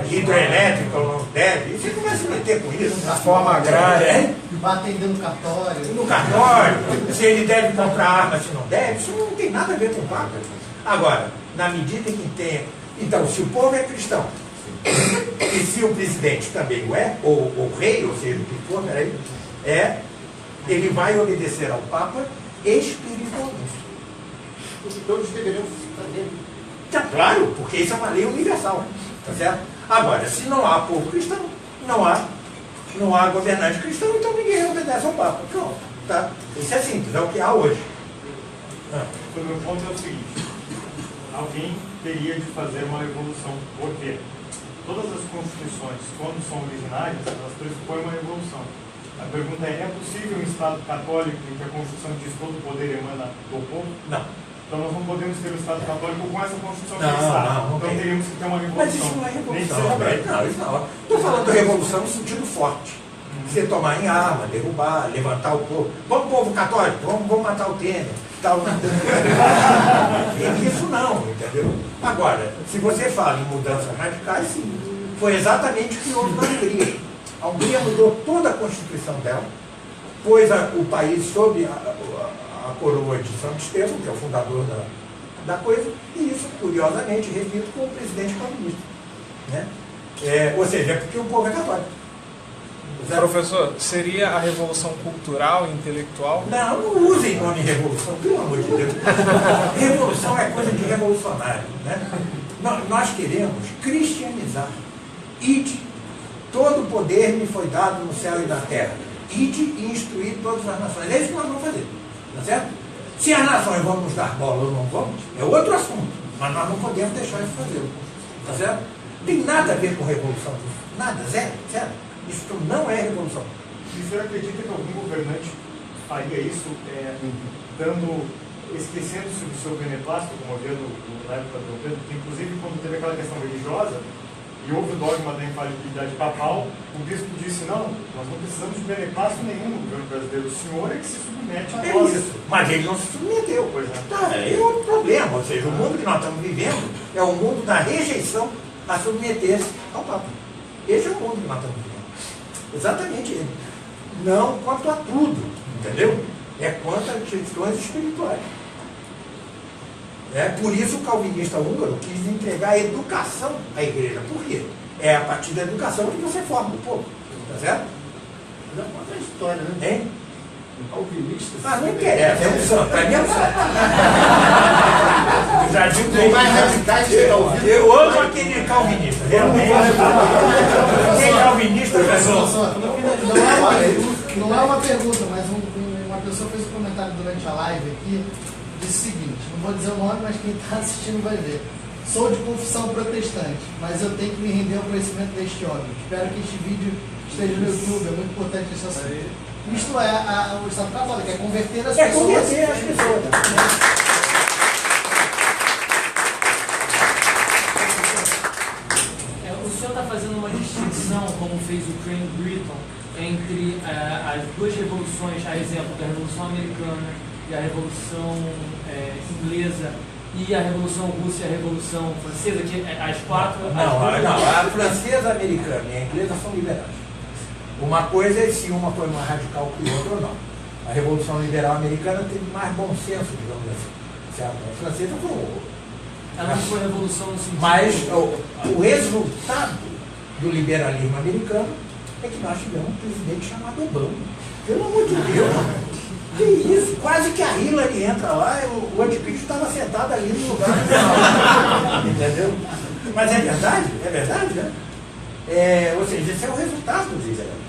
hidroelétrica ou não deve. Você não vai se meter com isso. Na forma agrária. Batendo no cartório. No cartório, se ele deve comprar arma, se não deve, isso não tem nada a ver com o Papa. Agora, na medida em que tem... Então, se o povo é cristão, e se o presidente também o é, ou o rei, ou seja, o que for, ele vai obedecer ao Papa espiritualmente. Todos deveriam fazer. Claro, porque isso é uma lei universal. Tá certo? Agora, se não há povo cristão, não há governante cristão, então ninguém obedece ao Papa. Pronto. Tá? Isso é simples, é o que há hoje. O meu ponto é o seguinte: alguém teria de fazer uma revolução, porque todas as constituições, quando são originárias, elas pressupõem uma revolução. A pergunta é possível um Estado católico em que a Constituição diz todo o poder emana do povo? Não. Então nós não podemos ter um Estado católico com essa Constituição Não, que está. não então tem. teríamos que ter uma revolução. Mas isso não é Nem que revolução. seja breve. Não, isso não. Estou estou falando revolução no sentido forte. Você tomar em arma, derrubar, levantar o povo. Vamos, povo católico, vamos matar o Temer. Tal. Isso não, entendeu? Agora, se você fala em mudanças radicais, sim. Foi exatamente o que houve na Hungria. A Hungria mudou toda a Constituição dela, pôs o país sob a coroa de Santo Estevão, que é o fundador da coisa, e isso, curiosamente, repito, com o presidente comunista. Né? Ou seja, é porque o povo é católico. Professor, seria a revolução cultural e intelectual? Não usem o nome revolução, pelo amor de Deus. Revolução é coisa de revolucionário. Né? Nós queremos cristianizar. Ide, todo o poder me foi dado no céu e na terra. Ide e instruir todas as nações. É isso que nós vamos fazer. Tá certo? Se as nações vão nos dar bola ou não vão, é outro assunto. Mas nós não podemos deixar de fazê-lo. Tá certo? Não tem nada a ver com revolução. Nada, zero. Isso não é revolução. E o senhor acredita que algum governante faria isso, esquecendo-se do seu beneplácito, como havia na época do Pedro, que inclusive quando teve aquela questão religiosa, e houve o dogma da infalibilidade papal, o bispo disse, não, nós não precisamos de beneplácito nenhum no governo brasileiro, o senhor é que se submete a nós. Isso, mas ele não se submeteu. Pois é. Tá, é outro problema, ou seja, o mundo que nós estamos vivendo é o mundo da rejeição a submeter-se ao Papa. Esse é o mundo que nós estamos vivendo. Exatamente ele. Não quanto a tudo, entendeu? É quanto a questões espirituais. Por isso o calvinista húngaro quis entregar a educação à igreja. Por quê? É a partir da educação que você forma o povo. Tá certo? Não, outra história, né? Hein? Um calvinista. Não interessa, é um santo. Para mim é um santo. O Jardim do Tem mais radicais que calvinistas. Eu amo aquele calvinista. Realmente. Quem calvinista, pessoal? Não é uma pergunta, mas uma pessoa fez um comentário durante a live aqui, disse o seguinte, não vou dizer o nome, mas quem está assistindo vai ver. Sou de confissão protestante, mas eu tenho que me render ao conhecimento deste homem. Espero que este vídeo esteja no YouTube, é muito importante esse assunto. Isto é o Estado Católico, é converter as pessoas. Converter as pessoas. O senhor está fazendo uma distinção, como fez o Crane Britton, entre as duas revoluções, a exemplo da Revolução Americana e a Revolução Inglesa, e a Revolução Russa e a Revolução Francesa, que as quatro... A francesa, a americana e a inglesa são liberais. Uma coisa é se uma foi mais radical que outra ou não. A Revolução Liberal Americana teve mais bom senso, digamos assim. A francesa foi ela não foi revolução no sentido... Mas o resultado do liberalismo americano é que nós tivemos um presidente chamado Obama. Pelo amor de Deus, que isso? Quase que a Hillary entra lá e o anticristo estava sentado ali no lugar. Entendeu? Mas é verdade, né? Ou seja, esse é o resultado do liberalismo.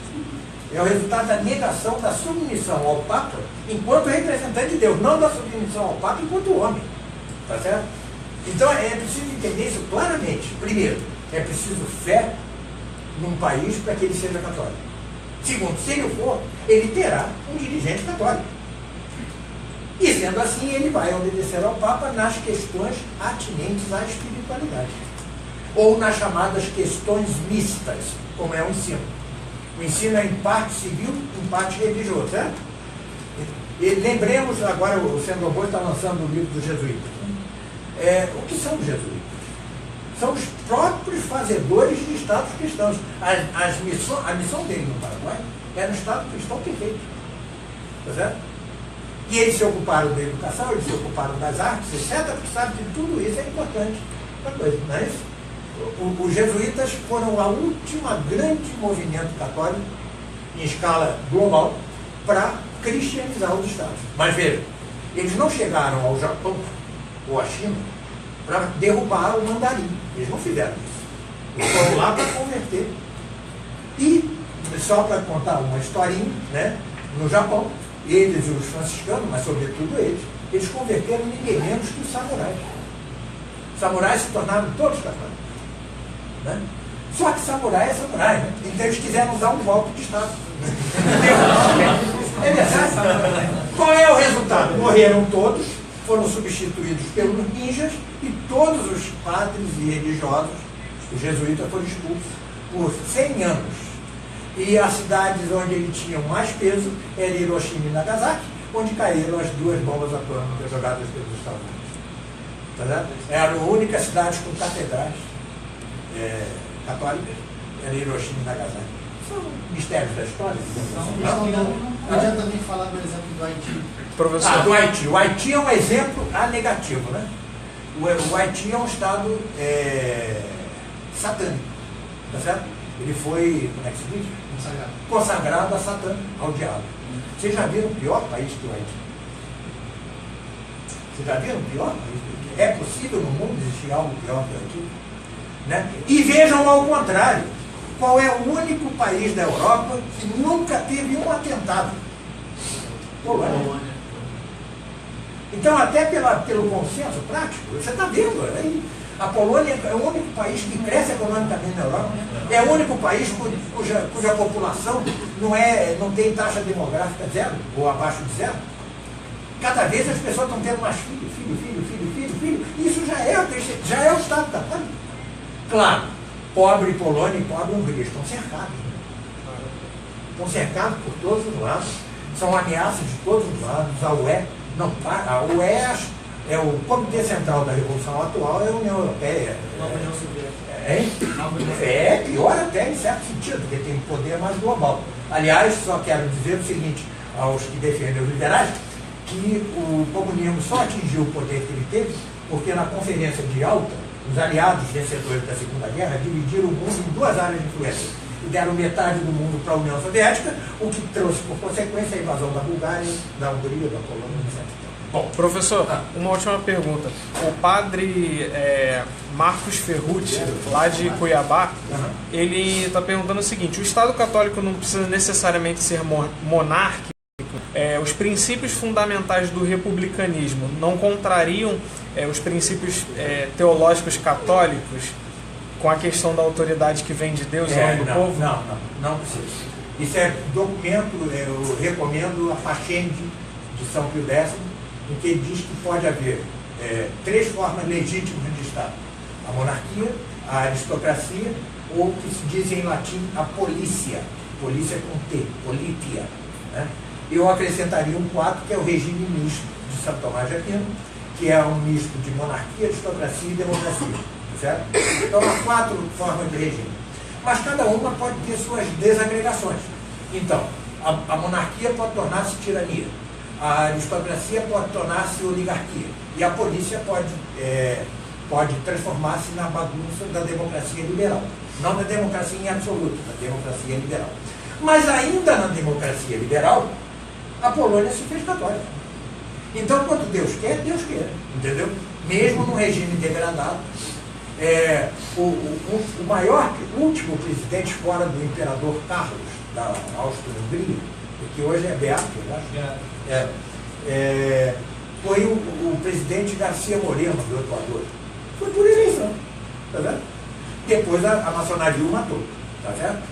É o resultado da negação da submissão ao Papa enquanto representante de Deus, não da submissão ao Papa enquanto homem. Tá certo? Então é preciso entender isso claramente. Primeiro, é preciso fé num país para que ele seja católico. Segundo, se ele for, ele terá um dirigente católico. E sendo assim, ele vai obedecer ao Papa nas questões atinentes à espiritualidade. Ou nas chamadas questões mistas, como é o ensino. O ensino é em parte civil, em parte religioso, certo? E lembremos, agora o Sandro Bois está lançando o livro dos jesuítas. O que são os jesuítas? São os próprios fazedores de estados cristãos. A missão dele no Paraguai era um estado cristão perfeito. Tá certo? E eles se ocuparam da educação, eles se ocuparam das artes, etc. Porque sabe que tudo isso é importante para coisa, não é isso? Os jesuítas foram a última grande movimento católico em escala global para cristianizar os estados. Mas veja, eles não chegaram ao Japão ou à China para derrubar o mandarim. Eles não fizeram isso. Eles foram lá para converter. E, só para contar uma historinha, né, no Japão, eles e os franciscanos, mas sobretudo eles converteram ninguém menos que os samurais. Os samurais se tornaram todos católicos. Né? Só que samurai é samurai, né? Então eles quiseram dar um golpe de Estado. É verdade? Qual é o resultado? Morreram todos, foram substituídos pelos ninjas e todos os padres e religiosos, os jesuítas, foram expulsos por 100 anos. E as cidades onde ele tinha mais peso eram Hiroshima e Nagasaki, onde caíram as 2 bombas atômicas jogadas pelos Estados Unidos. Tá vendo? Eram as únicas cidades com catedrais católicas, era Hiroshima e Nagasaki. São mistérios da história. Podia também falar do exemplo do Haiti. Professor. Do Haiti. O Haiti é um exemplo a negativo, né? O Haiti é um estado satânico, tá certo? Ele foi, como é que se diz? Consagrado a Satã, ao diabo. Vocês já viram o pior país que o Haiti? Vocês já viram o pior país que o Haiti? É possível no mundo existir algo pior que o Haiti? Né? E vejam ao contrário, qual é o único país da Europa que nunca teve um atentado? Polônia. Então, até pelo consenso prático, você está vendo, né? A Polônia é o único país que cresce economicamente na Europa, é o único país cuja população não tem taxa demográfica zero, ou abaixo de zero. Cada vez as pessoas estão tendo mais filho. Isso já é o estado da paz. Claro, pobre Polônia e pobre Hungria estão cercados. Estão cercados por todos os lados, são ameaças de todos os lados. A UE não para. A UE é o Comitê Central da Revolução atual, é a União Europeia. É pior até em certo sentido, porque tem um poder mais global. Aliás, só quero dizer o seguinte aos que defendem os liberais, que o comunismo só atingiu o poder que ele teve porque na Conferência de Yalta, os aliados vencedores da Segunda Guerra dividiram o mundo em 2 áreas de influência e deram metade do mundo para a União Soviética, o que trouxe por consequência a invasão da Bulgária, da Hungria, da Polônia, etc. Bom, professor, uma última pergunta. O padre Marcos Ferrucci, lá de Cuiabá, ele está perguntando o seguinte: o Estado católico não precisa necessariamente ser monárquico? Os princípios fundamentais do republicanismo não contrariam os princípios teológicos católicos com a questão da autoridade que vem de Deus e não do povo? Não precisa. Isso é documento, eu recomendo a Pachende de São Pio X, em que ele diz que pode haver 3 formas legítimas de Estado: a monarquia, a aristocracia, ou que se diz em latim a polícia com T, politia, né? Eu acrescentaria um 4, que é o regime misto de São Tomás de Aquino, que é um misto de monarquia, aristocracia e democracia, certo? Então há 4 formas de regime, mas cada uma pode ter suas desagregações. Então, a monarquia pode tornar-se tirania, a aristocracia pode tornar-se oligarquia, e a polícia pode transformar-se na bagunça da democracia liberal. Não da democracia em absoluto, da democracia liberal. Mas ainda na democracia liberal, a Polônia se fez católica. Então, quando Deus quer, entendeu? Mesmo num regime degradado, o maior, último presidente fora do imperador Carlos, da Áustria-Hungria, que hoje é beato, eu acho, foi o presidente Garcia Moreno, do Equador. Foi por eleição, tá vendo? Depois a maçonaria o matou, tá certo?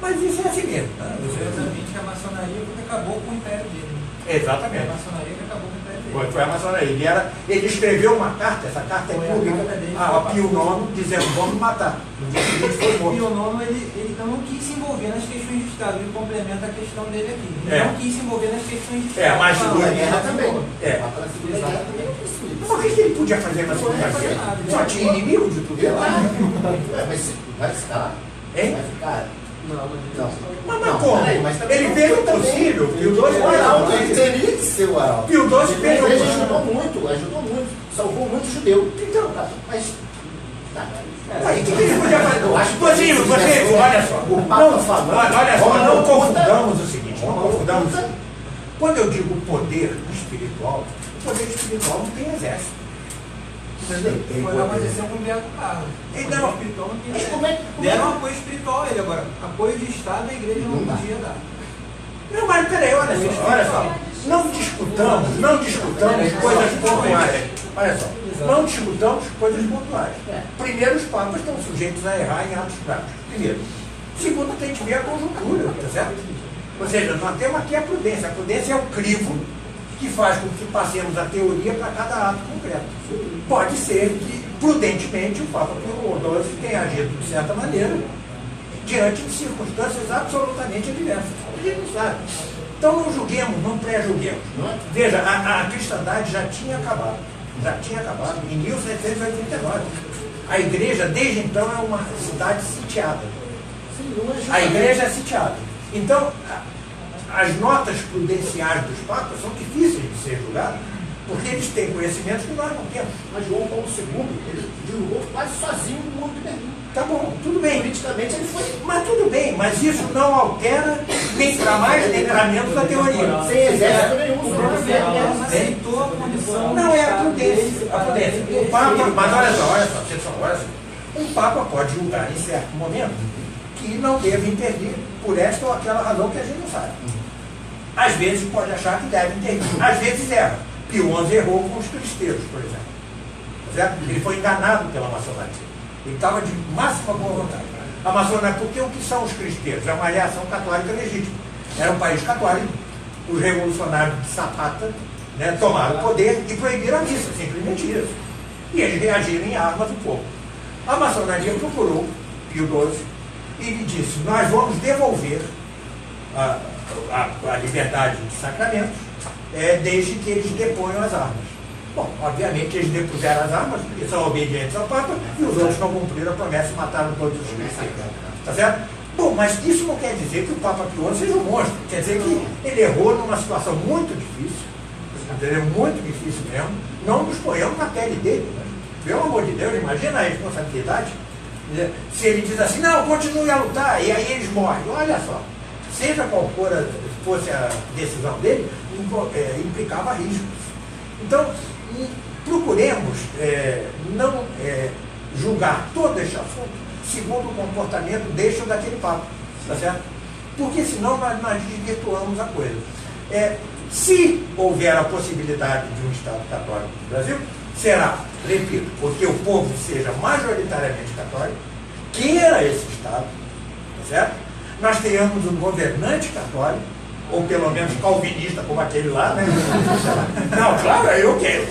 Mas isso é assim mesmo. Né? Exatamente, a maçonaria acabou com o império dele. Exatamente. A maçonaria que acabou com o império dele. Foi a maçonaria. Ele escreveu uma carta, essa carta é pública, a Pio IX, dizendo: vamos matar. No dia seguinte foi morto. Pio IX, ele então não quis se envolver nas questões de Estado. Ele complementa a questão dele aqui. Ele não quis se envolver nas questões de Estado. Mas a Segunda Guerra também. A Segunda Guerra também não quis. Mas o que ele podia fazer na Segunda Guerra? Só tinha inimigo de tudo. Mas vai ficar? Hein? Vai ficar? Não. Mas como? Ele fez o possível. Pio XII foi Arauto. Ele teria que ser o Arauto. Pio XII fez o Ele possível. ajudou muito. Salvou muito judeu. Então, mas... Aí o que ele podia fazer? Eu acho que Você, olha só. O Papa falando. Olha só, não confundamos o seguinte. Quando eu digo poder espiritual, o poder espiritual não tem exército. Foi lá uma aconteceu com o Beato Carlos. Então, Espiritual não tinha mas exército. como é que- Deram apoio espiritual a ele agora. Apoio de Estado a igreja não podia dar. Não, mas peraí, olha só. Não discutamos coisas pontuais. Olha só, não discutamos coisas pontuais. Primeiro, os papas estão sujeitos a errar em atos práticos. Primeiro. Segundo, tem que ver a conjuntura, tá certo? Ou seja, nós temos aqui a prudência. A prudência é o crivo que faz com que passemos a teoria para cada ato concreto. Pode ser que, prudentemente, o Papa Pio XII tenha agido de certa maneira, diante de circunstâncias absolutamente adversas. A gente não sabe. Então não julguemos, não pré-julguemos. Veja, a cristandade já tinha acabado em 1789. A igreja, desde então, é uma cidade sitiada. A igreja é sitiada. Então, as notas prudenciais dos papas são difíceis de ser julgadas, porque eles têm conhecimentos que nós não temos. Mas João Paulo II, ele divulgou quase sozinho no mundo de Berlim. Tá bom, tudo bem. Politicamente ele foi. Mas tudo bem, mas isso não altera nem para mais nem para menos a teoria. Sem exército nenhum. Aceitou a condição. Não é a prudência. A prudência. O Papa, mas olha só. Um Papa pode julgar em certo momento que não deve intervir por esta ou aquela razão que a gente não sabe. Às vezes pode achar que deve intervir. Às vezes erra. Pio XI errou com os cristeiros, por exemplo. Certo? Ele foi enganado pela maçonaria. Ele estava de máxima boa vontade. A maçonaria, porque o que são os cristeiros? É uma reação católica legítima. Era um país católico. Os revolucionários de Zapata, né, tomaram o poder e proibiram a missa, simplesmente isso. E eles reagiram em armas do povo. A maçonaria procurou Pio XII e lhe disse: nós vamos devolver a liberdade de sacramentos, desde que eles deponham as armas. Bom, obviamente eles depuseram as armas, porque são obedientes ao Papa, e os outros não cumpriram a promessa e mataram todos os cristãos. Tá certo? Bom, mas isso não quer dizer que o Papa Pio XI seja um monstro. Quer dizer que ele errou numa situação muito difícil, entendeu? Muito difícil mesmo. Não nos ponhamos na pele dele. Né? Pelo amor de Deus, imagina a responsabilidade. Se ele diz assim, não, continue a lutar, e aí eles morrem. Olha só, seja qual fosse a decisão dele, implicava riscos. Então, procuremos não julgar todo este assunto segundo o comportamento deste ou daquele Papa, tá certo? Porque senão nós desvirtuamos a coisa. Se houver a possibilidade de um Estado católico no Brasil, será, repito, porque o povo seja majoritariamente católico, queira esse Estado, tá certo? Nós tenhamos um governante católico, ou pelo menos calvinista, como aquele lá, né? Não, claro, eu quero.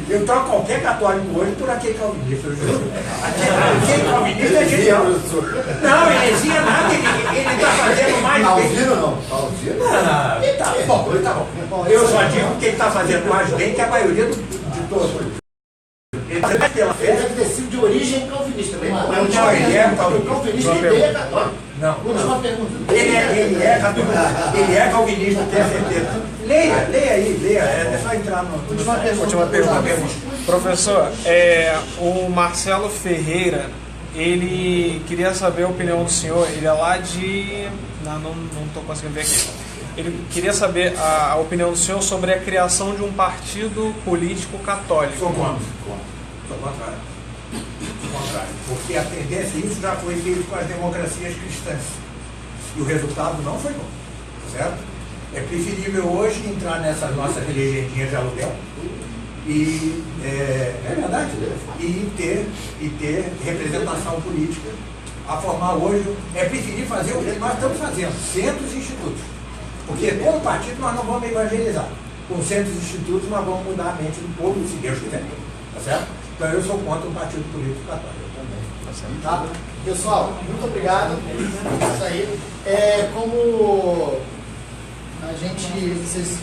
Eu troco qualquer católico hoje por aquele calvinista, eu juro. Aquele calvinista é genial. Não, heresia nada, ele está fazendo mais bem. Calvino não? Calvino? Não, ele tá bom. Eu só digo que ele está fazendo mais bem que a maioria de todos. Ele deve ter sido de origem calvinista. Não, ele é calvinista. O calvinista é católico. Não. Última pergunta. Ele é católico. Ele é calvinista, tenho certeza. Leia aí. É só entrar no... Última pergunta. Professor, o Marcelo Ferreira, ele queria saber a opinião do senhor. Ele é lá de... Não estou conseguindo ver aqui. Ele queria saber a opinião do senhor sobre a criação de um partido político católico. Sou contrário. Porque a tendência, isso já foi feito com as democracias cristãs. E o resultado não foi bom. Certo? É preferível hoje entrar nessas nossas legendinhas de aluguel e, é verdade, e ter representação política a formar hoje. É preferível fazer o que nós estamos fazendo, centros e institutos. Porque como partido nós não vamos evangelizar. Com centros e institutos nós vamos mudar a mente do povo, se Deus quiser. Tá certo? Então eu sou contra um partido político católico. Eu também. Tá? Pessoal, muito obrigado. Isso aí. Como a gente... Vocês